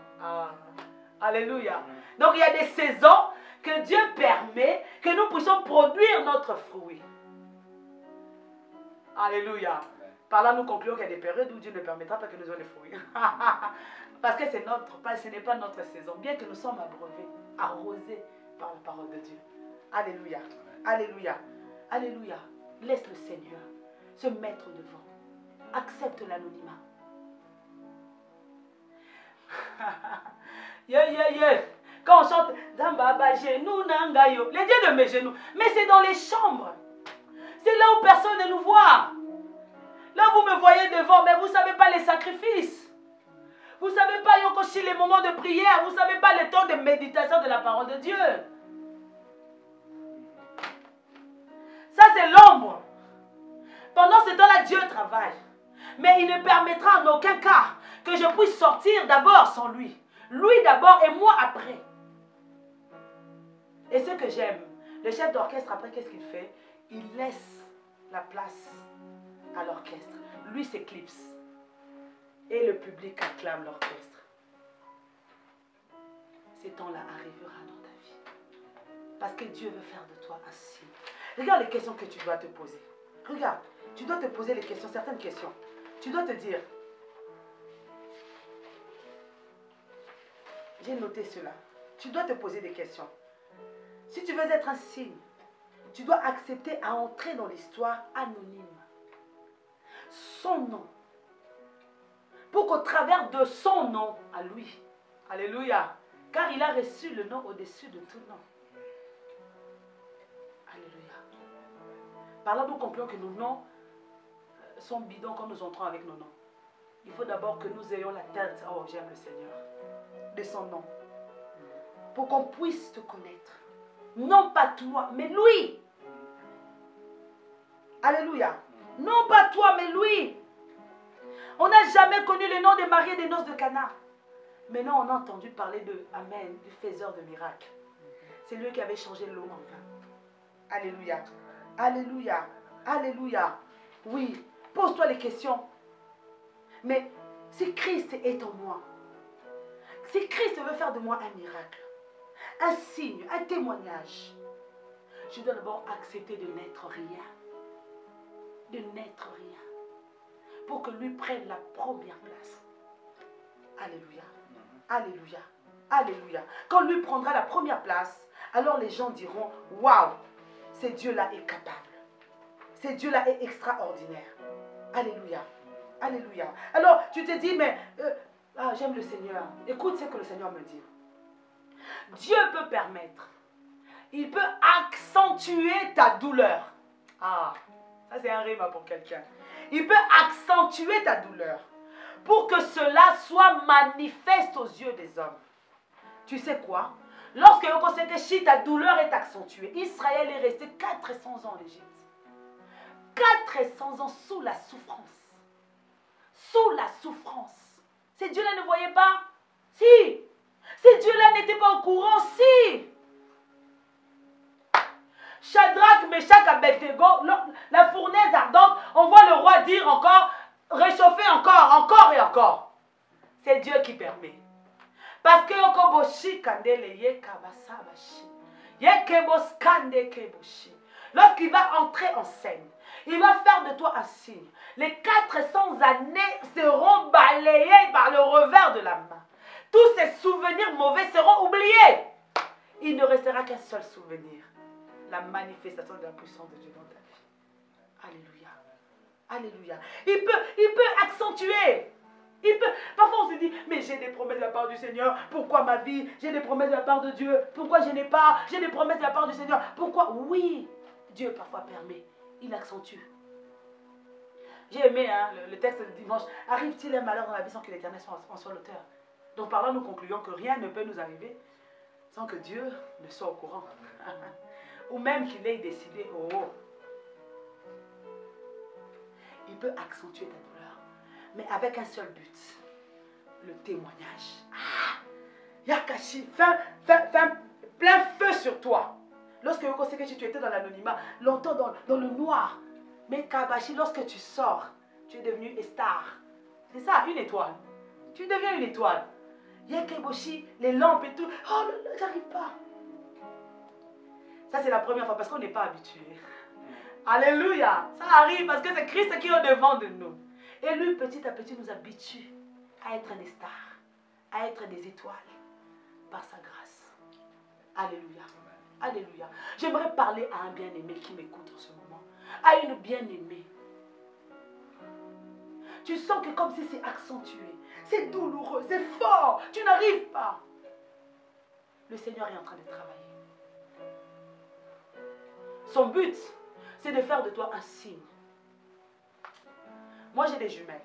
Alléluia. Donc il y a des saisons que Dieu permet que nous puissions produire notre fruit. Alléluia. Par là, nous concluons qu'il y a des périodes où Dieu ne permettra pas que nous ayons les fruits. Parce que ce n'est pas notre saison. Bien que nous sommes arrosés par la parole de Dieu. Alléluia. Alléluia. Alléluia. Laisse le Seigneur se mettre devant. Accepte l'anonymat. Quand on chante Zambaba genou nangayo, les dieux de mes genoux, mais c'est dans les chambres. C'est là où personne ne nous voit. Là vous me voyez devant, mais vous ne savez pas les sacrifices. Vous ne savez pas aussi les moments de prière. Vous ne savez pas le temps de méditation de la parole de Dieu. Ça c'est l'ombre. Pendant ce temps-là, Dieu travaille. Mais il ne permettra en aucun cas que je puisse sortir d'abord sans lui. Lui d'abord et moi après. Et ce que j'aime, le chef d'orchestre après, qu'est-ce qu'il fait? Il laisse la place à l'orchestre. lui s'éclipse. Et le public acclame l'orchestre. Ces temps-là arrivera dans ta vie. Parce que Dieu veut faire de toi un signe. Regarde les questions que tu dois te poser. Regarde, tu dois te poser les questions, certaines questions. Tu dois te dire, j'ai noté cela. Tu dois te poser des questions. Si tu veux être un signe, tu dois accepter à entrer dans l'histoire anonyme. Son nom. Pour qu'au travers de son nom, à lui, alléluia, car il a reçu le nom au-dessus de tout nom. Alléluia. Par là, nous comprenons que nos noms sont bidons quand nous entrons avec nos noms. Il faut d'abord que nous ayons la tête, oh j'aime le Seigneur, de son nom. Pour qu'on puisse te connaître. Non pas toi, mais lui. Alléluia. Non pas toi, mais lui. On n'a jamais connu le nom de Marie et des noces de Cana. Maintenant, on a entendu parler de Amen, du faiseur de miracles. C'est lui qui avait changé l'eau en vin. Alléluia. Alléluia. Alléluia. Oui. Pose-toi les questions. Mais si Christ est en moi, si Christ veut faire de moi un miracle, un signe, un témoignage, je dois d'abord accepter de n'être rien. De n'être rien. Pour que lui prenne la première place. Alléluia. Alléluia. Alléluia. Quand lui prendra la première place, alors les gens diront, waouh, ce Dieu-là est capable. Ce Dieu-là est extraordinaire. Alléluia. Alléluia. Alors tu te dis, mais j'aime le Seigneur. Écoute ce que le Seigneur me dit. Dieu peut permettre. Il peut accentuer ta douleur. Ah, ça c'est un rime pour quelqu'un. Il peut accentuer ta douleur pour que cela soit manifeste aux yeux des hommes. Tu sais quoi? Lorsque ta douleur est accentuée, Israël est resté 400 ans en Égypte. 400 ans sous la souffrance. Sous la souffrance. Ces dieux-là ne voyaient pas? Si. Ces dieux-là n'étaient pas au courant? Si. Shadrach, Meshach, Abednego, la fournaise ardente, on voit le roi dire encore, réchauffer encore et encore. C'est Dieu qui permet. Parce que lorsqu'il va entrer en scène, il va faire de toi un signe. Les 400 années seront balayées par le revers de la main. Tous ces souvenirs mauvais seront oubliés. Il ne restera qu'un seul souvenir. La manifestation de la puissance de Dieu dans ta vie. Alléluia. Alléluia. Il peut accentuer. Parfois on se dit, mais j'ai des promesses de la part du Seigneur. Pourquoi ma vie? J'ai des promesses de la part de Dieu. Pourquoi je n'ai pas? J'ai des promesses de la part du Seigneur. Pourquoi? Oui, Dieu parfois permet. Il accentue. J'ai aimé le texte de dimanche. Arrive-t-il un malheur dans la vie sans que l'Éternel en soit l'auteur? Donc par là nous concluons que rien ne peut nous arriver sans que Dieu ne soit au courant. Ou même qu'il ait décidé, il peut accentuer ta douleur, mais avec un seul but, le témoignage. Yakashi, plein feu sur toi. Lorsque vous pensez que tu étais dans l'anonymat, longtemps dans le noir, mais Kabashi, lorsque tu sors, tu es devenu une star. C'est ça, une étoile. Tu deviens une étoile. Yakeboshi, les lampes et tout, oh là là, j'arrive pas. Ça, c'est la première fois parce qu'on n'est pas habitué. Alléluia. Ça arrive parce que c'est Christ qui est au devant de nous. Et lui, petit à petit, nous habitue à être des stars, à être des étoiles par sa grâce. Alléluia. Alléluia. J'aimerais parler à un bien-aimé qui m'écoute en ce moment. À une bien-aimée. Tu sens que comme si c'est accentué, c'est douloureux, c'est fort, tu n'arrives pas. Le Seigneur est en train de travailler. Son but, c'est de faire de toi un signe. Moi, j'ai des jumelles.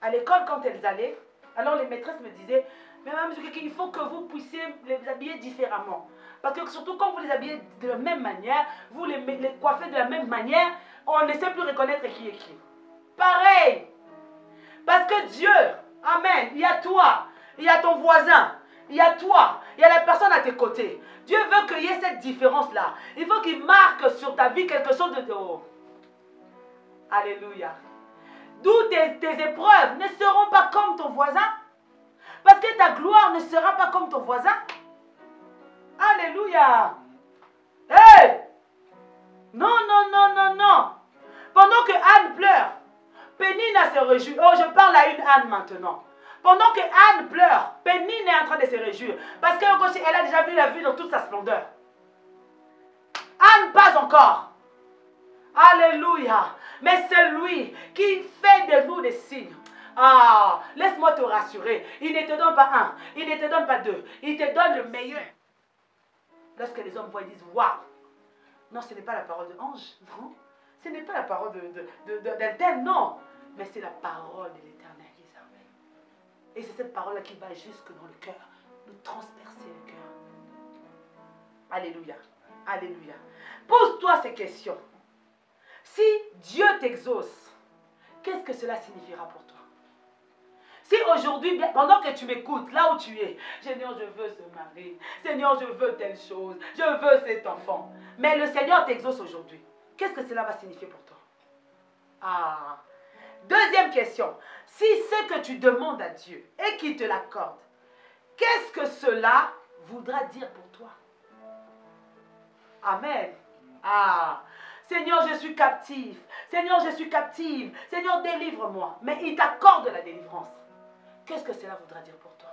À l'école, quand elles allaient, alors les maîtresses me disaient, mais Mme Zukeke, il faut que vous puissiez les habiller différemment. Parce que surtout quand vous les habillez de la même manière, vous les coiffez de la même manière, on ne sait plus reconnaître qui est qui. Pareil. Parce que Dieu, amen, il y a toi, il y a ton voisin, il y a toi, il y a la personne à tes côtés. Dieu veut qu'il y ait cette différence-là. Il faut qu'il marque sur ta vie quelque chose de... Oh. Alléluia. D'où tes épreuves ne seront pas comme ton voisin. Parce que ta gloire ne sera pas comme ton voisin. Alléluia. Hey! Non, non, non, non, non. Pendant que Anne pleure, Pénina se réjouit. Oh, je parle à une Anne maintenant. Pendant que Anne pleure, Pénina est en train de se réjouir. Parce qu'elle a déjà vu la vie dans toute sa splendeur. Anne pas encore. Alléluia. Mais c'est lui qui fait de nous des signes. Ah, laisse-moi te rassurer. Il ne te donne pas un, il ne te donne pas deux. Il te donne le meilleur. Lorsque les hommes voient, ils disent, waouh. Non, ce n'est pas la parole de ange, non. Ce n'est pas la parole d'un tel, non. Mais c'est la parole de l'Éternel qui s'armée. Et c'est cette parole-là qui va jusque dans le cœur, nous transpercer le cœur. Alléluia. Alléluia. Pose-toi ces questions. Si Dieu t'exauce, qu'est-ce que cela signifiera pour toi? Si aujourd'hui, pendant que tu m'écoutes, là où tu es, Seigneur, je veux ce mari, Seigneur, je veux telle chose, je veux cet enfant. Mais le Seigneur t'exauce aujourd'hui. Qu'est-ce que cela va signifier pour toi? Ah. Deuxième question. Si ce que tu demandes à Dieu et qu'il te l'accorde, qu'est-ce que cela voudra dire pour toi? Amen. Ah. Seigneur, je suis captive. Seigneur, je suis captive. Seigneur, délivre-moi. Mais il t'accorde la délivrance. Qu'est-ce que cela voudra dire pour toi?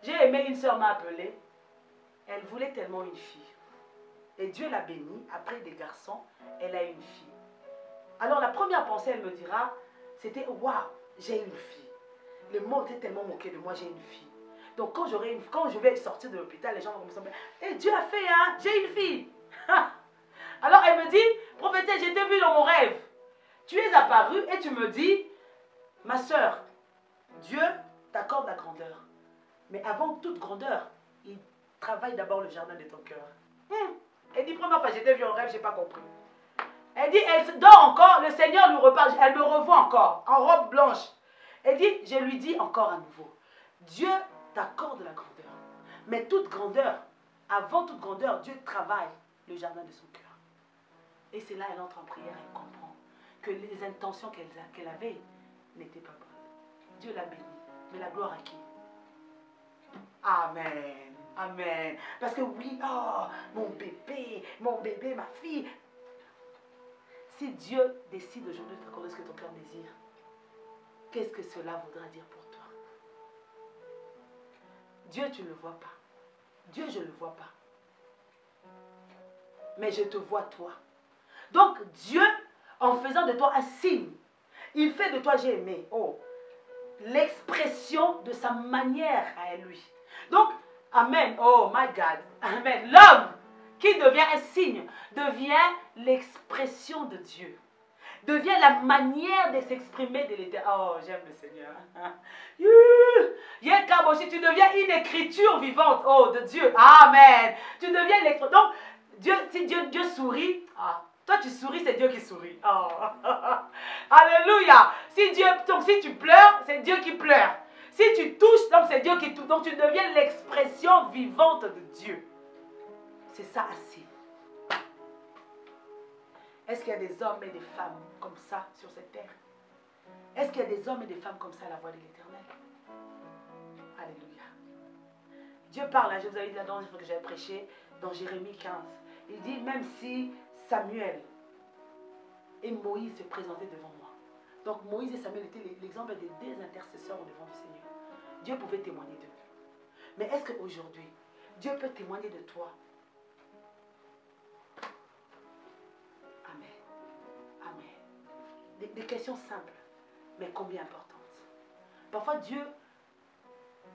J'ai aimé, une sœur m'a appelée. Elle voulait tellement une fille. Et Dieu l'a bénie. Après des garçons, elle a une fille. Alors la première pensée, elle me dira, c'était, waouh, j'ai une fille. Le monde est tellement moqué de moi, j'ai une fille. Donc quand je vais sortir de l'hôpital, les gens vont me dire, eh, Dieu a fait, hein, j'ai une fille. Alors elle me dit, prophétesse, je t'ai vu dans mon rêve. Tu es apparue et tu me dis, ma soeur, Dieu t'accorde la grandeur. Mais avant toute grandeur, il travaille d'abord le jardin de ton cœur. Elle dit, première fois, je t'ai vu en rêve, je n'ai pas compris. Elle dit, elle dort encore, le Seigneur lui reparle, elle me revoit encore, en robe blanche. Elle dit, je lui dis encore à nouveau, Dieu t'accorde la grandeur. Mais toute grandeur, avant toute grandeur, Dieu travaille le jardin de son cœur. Et c'est là elle entre en prière et comprend que les intentions qu'elle avait n'étaient pas bonnes. Dieu l'a bénie. Mais la gloire à qui? Amen. Amen. Parce que oui, oh, mon bébé, ma fille. Si Dieu décide aujourd'hui de t'accorder ce que ton cœur désire, qu'est-ce que cela voudra dire pour toi? Dieu, tu ne le vois pas. Dieu, je ne le vois pas. Mais je te vois toi. Donc Dieu, en faisant de toi un signe, il fait de toi, j'ai aimé, oh, l'expression de sa manière à lui. Donc, amen, oh my God, amen. L'homme qui devient un signe, devient l'expression de Dieu. Devient la manière de s'exprimer de l'éternel. Oh, j'aime le Seigneur. Si tu deviens une écriture vivante, oh, de Dieu. Amen. Tu deviens l'expression. Donc, Dieu, si Dieu sourit, ah, toi tu souris, c'est Dieu qui sourit. Oh. Alléluia. Donc si tu pleures, c'est Dieu qui pleure. Si tu touches, donc c'est Dieu qui touche. Donc tu deviens l'expression vivante de Dieu. C'est ça assez. Est-ce qu'il y a des hommes et des femmes comme ça sur cette terre? Est-ce qu'il y a des hommes et des femmes comme ça à la voix de l'Éternel? Alléluia. Dieu parle, hein, je vous avais dit la dernière fois que j'avais prêché dans Jérémie 15. Il dit, même si Samuel et Moïse se présentaient devant moi. Donc Moïse et Samuel étaient l'exemple des deux intercesseurs devant le Seigneur. Dieu pouvait témoigner d'eux. Mais est-ce qu'aujourd'hui, Dieu peut témoigner de toi? Amen. Amen. Des questions simples, mais combien importantes. Parfois Dieu,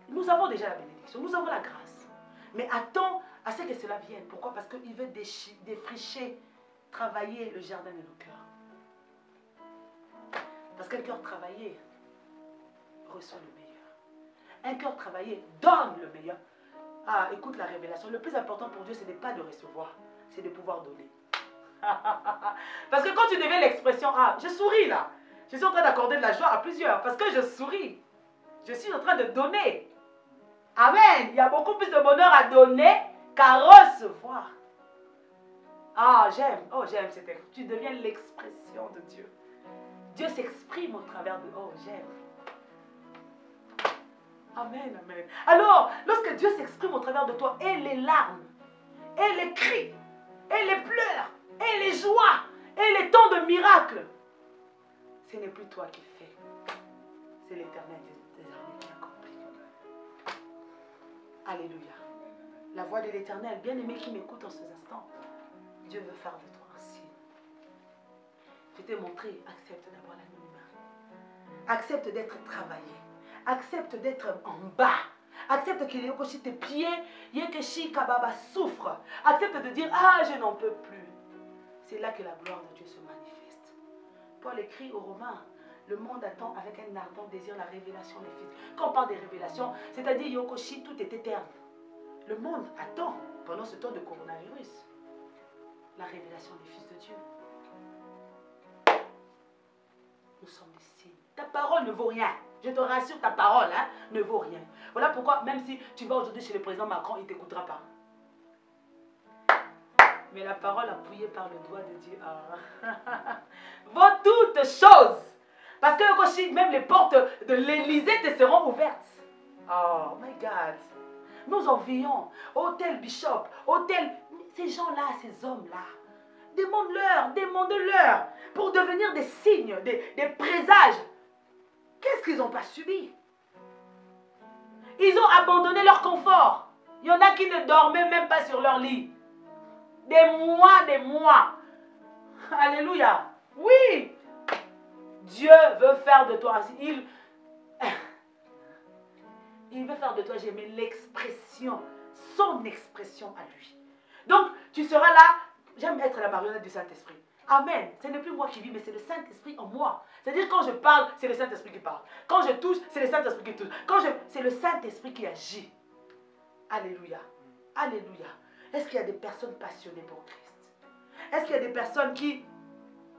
nous avons déjà la bénédiction, nous avons la grâce. Mais attends à ce que cela vienne. Pourquoi? Parce qu'il veut défricher, travailler le jardin de nos cœurs. Parce qu'un cœur travaillé reçoit le meilleur. Un cœur travaillé donne le meilleur. Ah, écoute la révélation. Le plus important pour Dieu, ce n'est pas de recevoir, c'est de pouvoir donner. Parce que quand tu deviens l'expression, ah, je souris là. Je suis en train d'accorder de la joie à plusieurs parce que je souris. Je suis en train de donner. Amen. Il y a beaucoup plus de bonheur à donner qu'à recevoir. Ah, j'aime. Oh, j'aime cette expression. Tu deviens l'expression de Dieu. Dieu s'exprime au travers de... Oh, j'aime. Amen, amen. Alors, lorsque Dieu s'exprime au travers de toi, et les larmes, et les cris, et les pleurs, et les joies, et les temps de miracles, ce n'est plus toi qui fais. C'est l'Éternel des armées qui accomplit. Alléluia. La voix de l'Éternel, bien-aimé qui m'écoute en ces instants, Dieu veut faire de toi un signe. Je t'ai montré, accepte d'avoir l'anonymat. Accepte d'être travaillé. Accepte d'être en bas. Accepte qu'il y ait aussi tes pieds, Yekeshi Kababa souffre. Accepte de dire, ah, je n'en peux plus. C'est là que la gloire de Dieu se manifeste. Paul écrit aux Romains, le monde attend avec un ardent désir la révélation des fils. Quand on parle des révélations, c'est-à-dire Yokoshi, tout est éterne. Le monde attend, pendant ce temps de coronavirus, la révélation des fils de Dieu. Nous sommes des signes. Ta parole ne vaut rien. Je te rassure, ta parole ne vaut rien. Voilà pourquoi, même si tu vas aujourd'hui chez le président Macron, il ne t'écoutera pas. Mais la parole appuyée par le doigt de Dieu vaut toutes choses. Parce que aussi, même les portes de l'Élysée te seront ouvertes. Oh my God. Nous envions. Oh tel bishop, oh tel... Ces gens-là, ces hommes-là. Demande-leur pour devenir des signes, des présages. Qu'est-ce qu'ils n'ont pas subi? Ils ont abandonné leur confort. Il y en a qui ne dormaient même pas sur leur lit. Des mois. Alléluia. Oui. Dieu veut faire de toi ainsi. Il veut faire de toi, j'aime l'expression, son expression à lui. Donc, tu seras là, j'aime être la marionnette du Saint-Esprit. Amen. Ce n'est plus moi qui vis, mais c'est le Saint-Esprit en moi. C'est-à-dire quand je parle, c'est le Saint-Esprit qui parle. Quand je touche, c'est le Saint-Esprit qui touche. C'est le Saint-Esprit qui agit. Alléluia. Alléluia. Est-ce qu'il y a des personnes passionnées pour Christ? Est-ce qu'il y a des personnes qui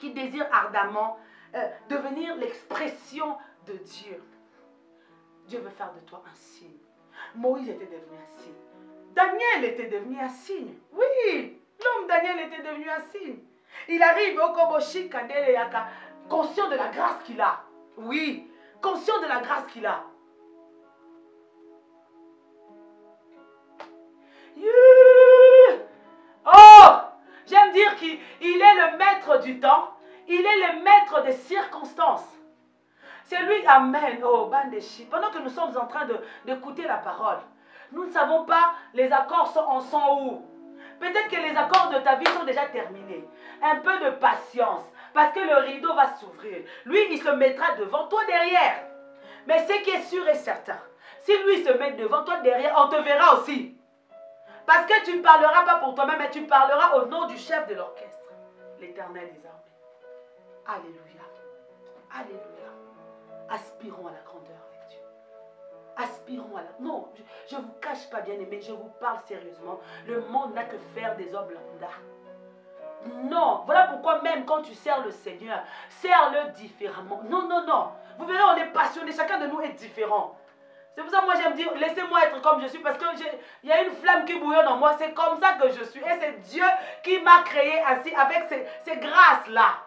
désirent ardemment devenir l'expression de Dieu? Dieu veut faire de toi un signe. Moïse était devenu un signe. Daniel était devenu un signe. Oui, l'homme Daniel était devenu un signe. Il arrive au Koboshi Kandele Yaka, conscient de la grâce qu'il a. Oui, conscient de la grâce qu'il a. Oh, j'aime dire qu'il est le maître du temps. Il est le maître des circonstances. C'est lui, amen. Oh, Bandeshi. Pendant que nous sommes en train d'écouter la parole, nous ne savons pas les accords sont où. Peut-être que les accords de ta vie sont déjà terminés. Un peu de patience, parce que le rideau va s'ouvrir. Lui, il se mettra devant toi derrière. Mais ce qui est sûr et certain, si lui se met devant toi derrière, on te verra aussi. Parce que tu ne parleras pas pour toi-même, mais tu parleras au nom du chef de l'orchestre, l'Éternel des armées. Alléluia. Alléluia. Aspirons à la grandeur avec Dieu. Aspirons à la... Non, je ne vous cache pas, bien-aimé, je vous parle sérieusement. Le monde n'a que faire des hommes lambda. Non, voilà pourquoi même quand tu sers le Seigneur, sers-le différemment. Non, non, non. Vous verrez, on est passionné, chacun de nous est différent. C'est pour ça que moi j'aime dire, laissez-moi être comme je suis, parce qu'il y a une flamme qui bouillonne en moi, c'est comme ça que je suis. Et c'est Dieu qui m'a créé ainsi, avec ces grâces-là.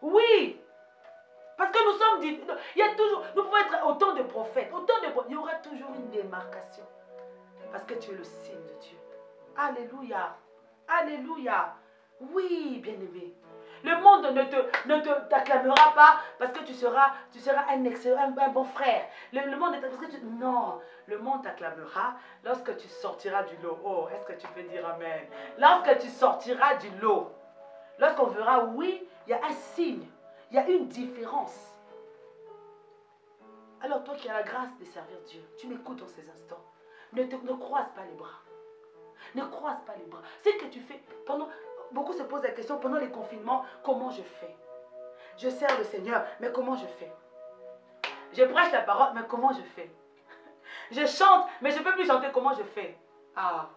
Oui. Parce que nous sommes différents. Il y a toujours, nous pouvons être autant de prophètes, il y aura toujours une démarcation. Parce que tu es le signe de Dieu. Alléluia. Alléluia. Oui, bien-aimé. Le monde ne t'acclamera pas parce que tu seras un bon frère. Le monde parce que non, le monde t'acclamera lorsque tu sortiras du lot. Oh, est-ce que tu peux dire amen? Lorsque tu sortiras du lot. Lorsqu'on verra, oui, il y a un signe. Il y a une différence. Alors toi qui as la grâce de servir Dieu, tu m'écoutes en ces instants. Ne croise pas les bras. Ne croise pas les bras. Ce que tu fais beaucoup se posent la question pendant les confinements, comment je fais? Je sers le Seigneur, mais comment je fais? Je prêche la parole, mais comment je fais? Je chante, mais je ne peux plus chanter, comment je fais? Ah,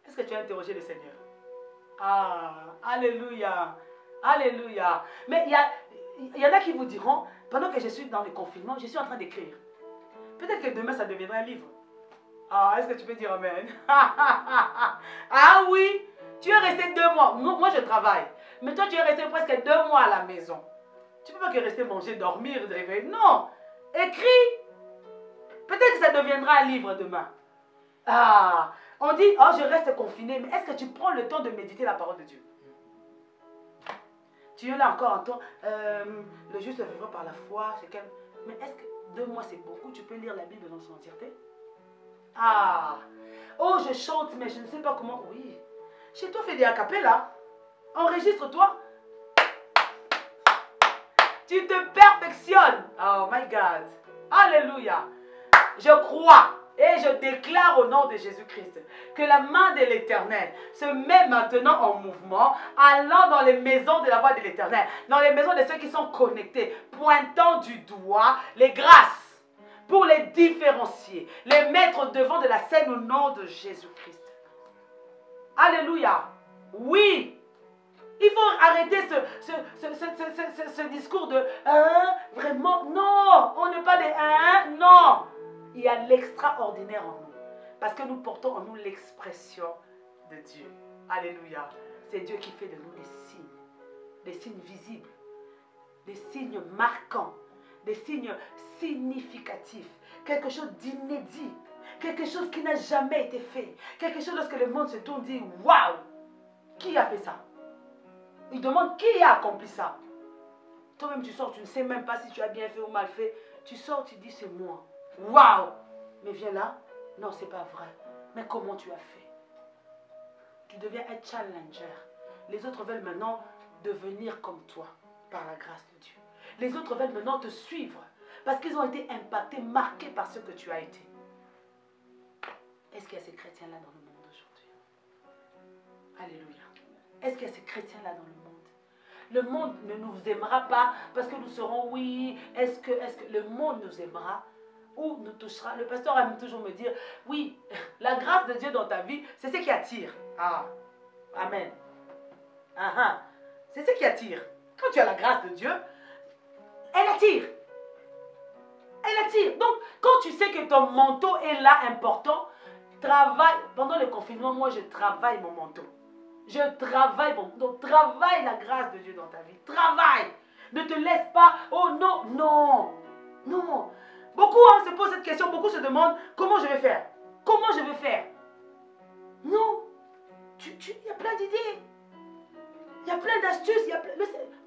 est-ce que tu as interrogé le Seigneur? Ah, alléluia, alléluia. Mais il y en a qui vous diront, pendant que je suis dans le confinement, je suis en train d'écrire. Peut-être que demain, ça deviendra un livre. Ah, est-ce que tu peux dire amen? Ah oui, tu es resté 2 mois. Moi, je travaille. Mais toi, tu es resté presque 2 mois à la maison. Tu ne peux pas que rester manger, dormir, réveiller. Non. Écris. Peut-être que ça deviendra un livre demain. Ah, on dit, oh, je reste confiné. Mais est-ce que tu prends le temps de méditer la parole de Dieu? Tu es là encore en temps, le juste vivra par la foi. Mais est-ce que 2 mois c'est beaucoup? Tu peux lire la Bible dans son entièreté? Ah, oh, je chante, mais je ne sais pas comment. Oui, chez toi, fais des acapellas. Enregistre-toi. Tu te perfectionnes. Oh my God. Alléluia. Je crois et je déclare au nom de Jésus-Christ que la main de l'Éternel se met maintenant en mouvement, allant dans les maisons de la voix de l'Éternel, dans les maisons de ceux qui sont connectés, pointant du doigt les grâces pour les différencier, les mettre devant de la scène au nom de Jésus-Christ. Alléluia. Oui. Il faut arrêter ce discours de vraiment, non, on n'est pas des non. Il y a l'extraordinaire en nous. Parce que nous portons en nous l'expression de Dieu. Alléluia. C'est Dieu qui fait de nous des signes visibles, des signes marquants, des signes significatifs, quelque chose d'inédit, quelque chose qui n'a jamais été fait, quelque chose lorsque le monde se tourne dit waouh, qui a fait ça? Il demande qui a accompli ça. Toi-même tu sors, tu ne sais même pas si tu as bien fait ou mal fait. Tu sors, tu dis c'est moi. Waouh! Mais viens là. Non, c'est pas vrai. Mais comment tu as fait? Tu deviens un challenger. Les autres veulent maintenant devenir comme toi par la grâce de Dieu. Les autres veulent maintenant te suivre parce qu'ils ont été impactés, marqués par ce que tu as été. Est-ce qu'il y a ces chrétiens-là dans le monde aujourd'hui? Alléluia. Est-ce qu'il y a ces chrétiens-là dans le monde? Le monde ne nous aimera pas parce que nous serons oui. Est-ce que le monde nous aimera ou nous touchera? Le pasteur aime toujours me dire, oui, la grâce de Dieu dans ta vie, c'est ce qui attire. Ah, amen. C'est ce qui attire. Quand tu as la grâce de Dieu, elle attire. Elle attire. Donc, quand tu sais que ton manteau est là important, travaille. Pendant le confinement, moi, je travaille mon manteau. Je travaille mon manteau. Donc, travaille la grâce de Dieu dans ta vie. Travaille. Ne te laisse pas. Oh non, non, non. Beaucoup se posent cette question. Beaucoup se demandent comment je vais faire. Comment je vais faire? Non. Il y a plein d'idées. Il y a plein d'astuces.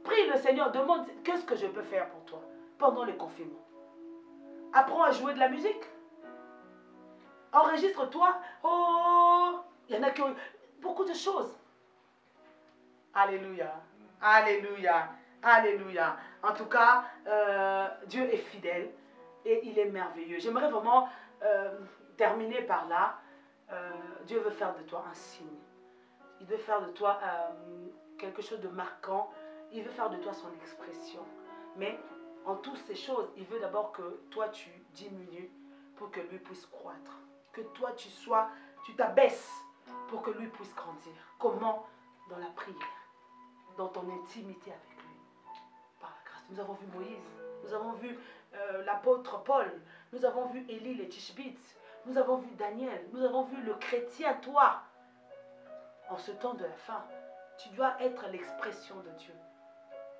Prie le Seigneur. Demande qu'est-ce que je peux faire pour toi pendant le confinement. Apprends à jouer de la musique. Enregistre-toi. Oh, il y en a qui ont beaucoup de choses. Alléluia. Alléluia. Alléluia. En tout cas, Dieu est fidèle et il est merveilleux. J'aimerais vraiment terminer par là. Dieu veut faire de toi un signe. Il veut faire de toi quelque chose de marquant. Il veut faire de toi son expression. Mais en toutes ces choses, il veut d'abord que toi tu diminues pour que lui puisse croître. Que toi tu t'abaisses pour que lui puisse grandir. Comment? Dans la prière, dans ton intimité avec lui, par la grâce. Nous avons vu Moïse, nous avons vu l'apôtre Paul, nous avons vu Élie les Tishbites, nous avons vu Daniel, nous avons vu le chrétien, toi. En ce temps de la fin, tu dois être l'expression de Dieu.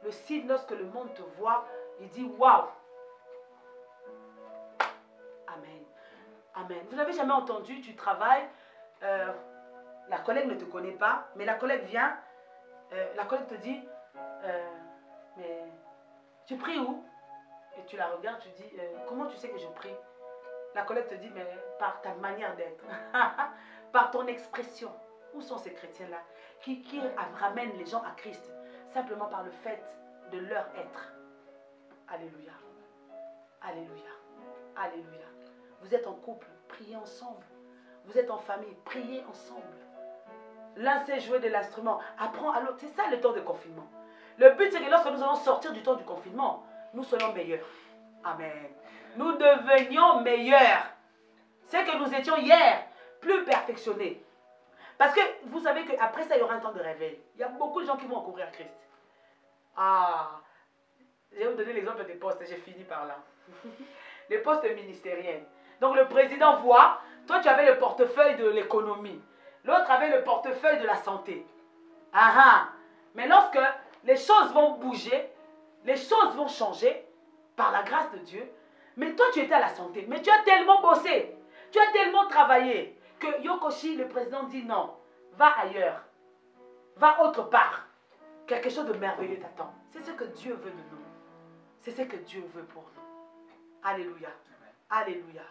Le signe, lorsque le monde te voit, il dit waouh. Amen. Amen. Vous n'avez jamais entendu, tu travailles, la collègue ne te connaît pas, mais la collègue vient, la collègue te dit, mais tu pries où? Et tu la regardes, tu dis, comment tu sais que je prie? La collègue te dit, mais par ta manière d'être, par ton expression. Où sont ces chrétiens-là qui ramènent les gens à Christ simplement par le fait de leur être? Alléluia. Alléluia. Alléluia. Vous êtes en couple, priez ensemble. Vous êtes en famille, priez ensemble. L'un sait jouer de l'instrument, apprends à l'autre. C'est ça le temps de confinement. Le but, c'est que lorsque nous allons sortir du temps du confinement, nous soyons meilleurs. Amen. Nous devenions meilleurs. C'est que nous étions hier plus perfectionnés. Parce que vous savez qu'après ça, il y aura un temps de réveil. Il y a beaucoup de gens qui vont courir à Christ. Ah, je vais vous donner l'exemple des postes. J'ai fini par là. Les postes ministériels. Donc le président voit, toi tu avais le portefeuille de l'économie. L'autre avait le portefeuille de la santé. Mais lorsque les choses vont bouger, les choses vont changer par la grâce de Dieu. Mais toi, tu étais à la santé. Mais tu as tellement bossé. Tu as tellement travaillé que Yokoshi, le président, dit non. Va ailleurs. Va autre part. Quelque chose de merveilleux t'attend. C'est ce que Dieu veut de nous. C'est ce que Dieu veut pour nous. Alléluia. Alléluia.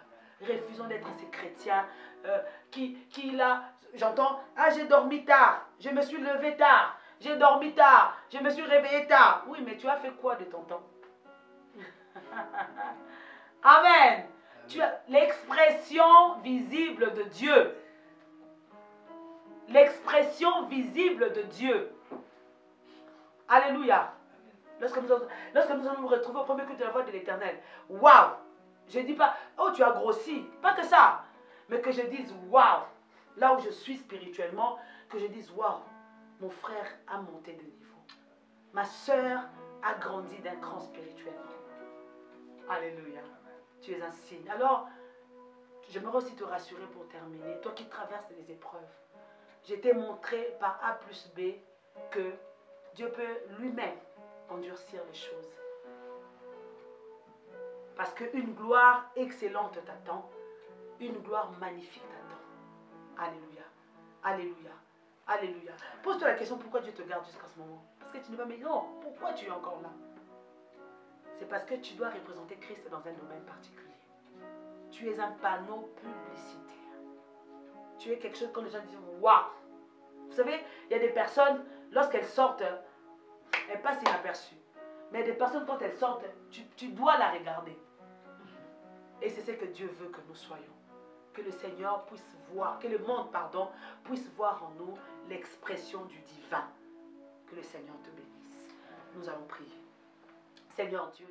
Refusons d'être ces chrétiens qui là, j'entends, ah j'ai dormi tard, je me suis levé tard, j'ai dormi tard, je me suis réveillé tard. Oui, mais tu as fait quoi de ton temps? Amen. Tu as l'expression visible de Dieu. L'expression visible de Dieu. Alléluia. Lorsque nous allons nous retrouver au premier culte de la voix de l'Éternel. Waouh. Je ne dis pas, oh tu as grossi. Pas que ça. Mais que je dise, waouh. Là où je suis spirituellement, que je dise, waouh. Mon frère a monté de niveau. Ma soeur a grandi d'un cran spirituellement. Alléluia. Tu es un signe. Alors, j'aimerais aussi te rassurer pour terminer. Toi qui traverses les épreuves. Je t'ai montré par A plus B que Dieu peut lui-même endurcir les choses. Parce qu'une gloire excellente t'attend. Une gloire magnifique t'attend. Alléluia. Alléluia. Alléluia. Pose-toi la question, pourquoi Dieu te garde jusqu'à ce moment? Parce que tu n'es pas, mais non, pourquoi tu es encore là? C'est parce que tu dois représenter Christ dans un domaine particulier. Tu es un panneau publicitaire. Tu es quelque chose quand les gens disent, waouh! Vous savez, il y a des personnes, lorsqu'elles sortent, elles passent inaperçues. Mais il y a des personnes, quand elles sortent, tu dois la regarder. Et c'est ce que Dieu veut que nous soyons. Que le Seigneur puisse voir, que le monde, pardon, puisse voir en nous l'expression du divin. Que le Seigneur te bénisse. Nous allons prier. Seigneur Dieu.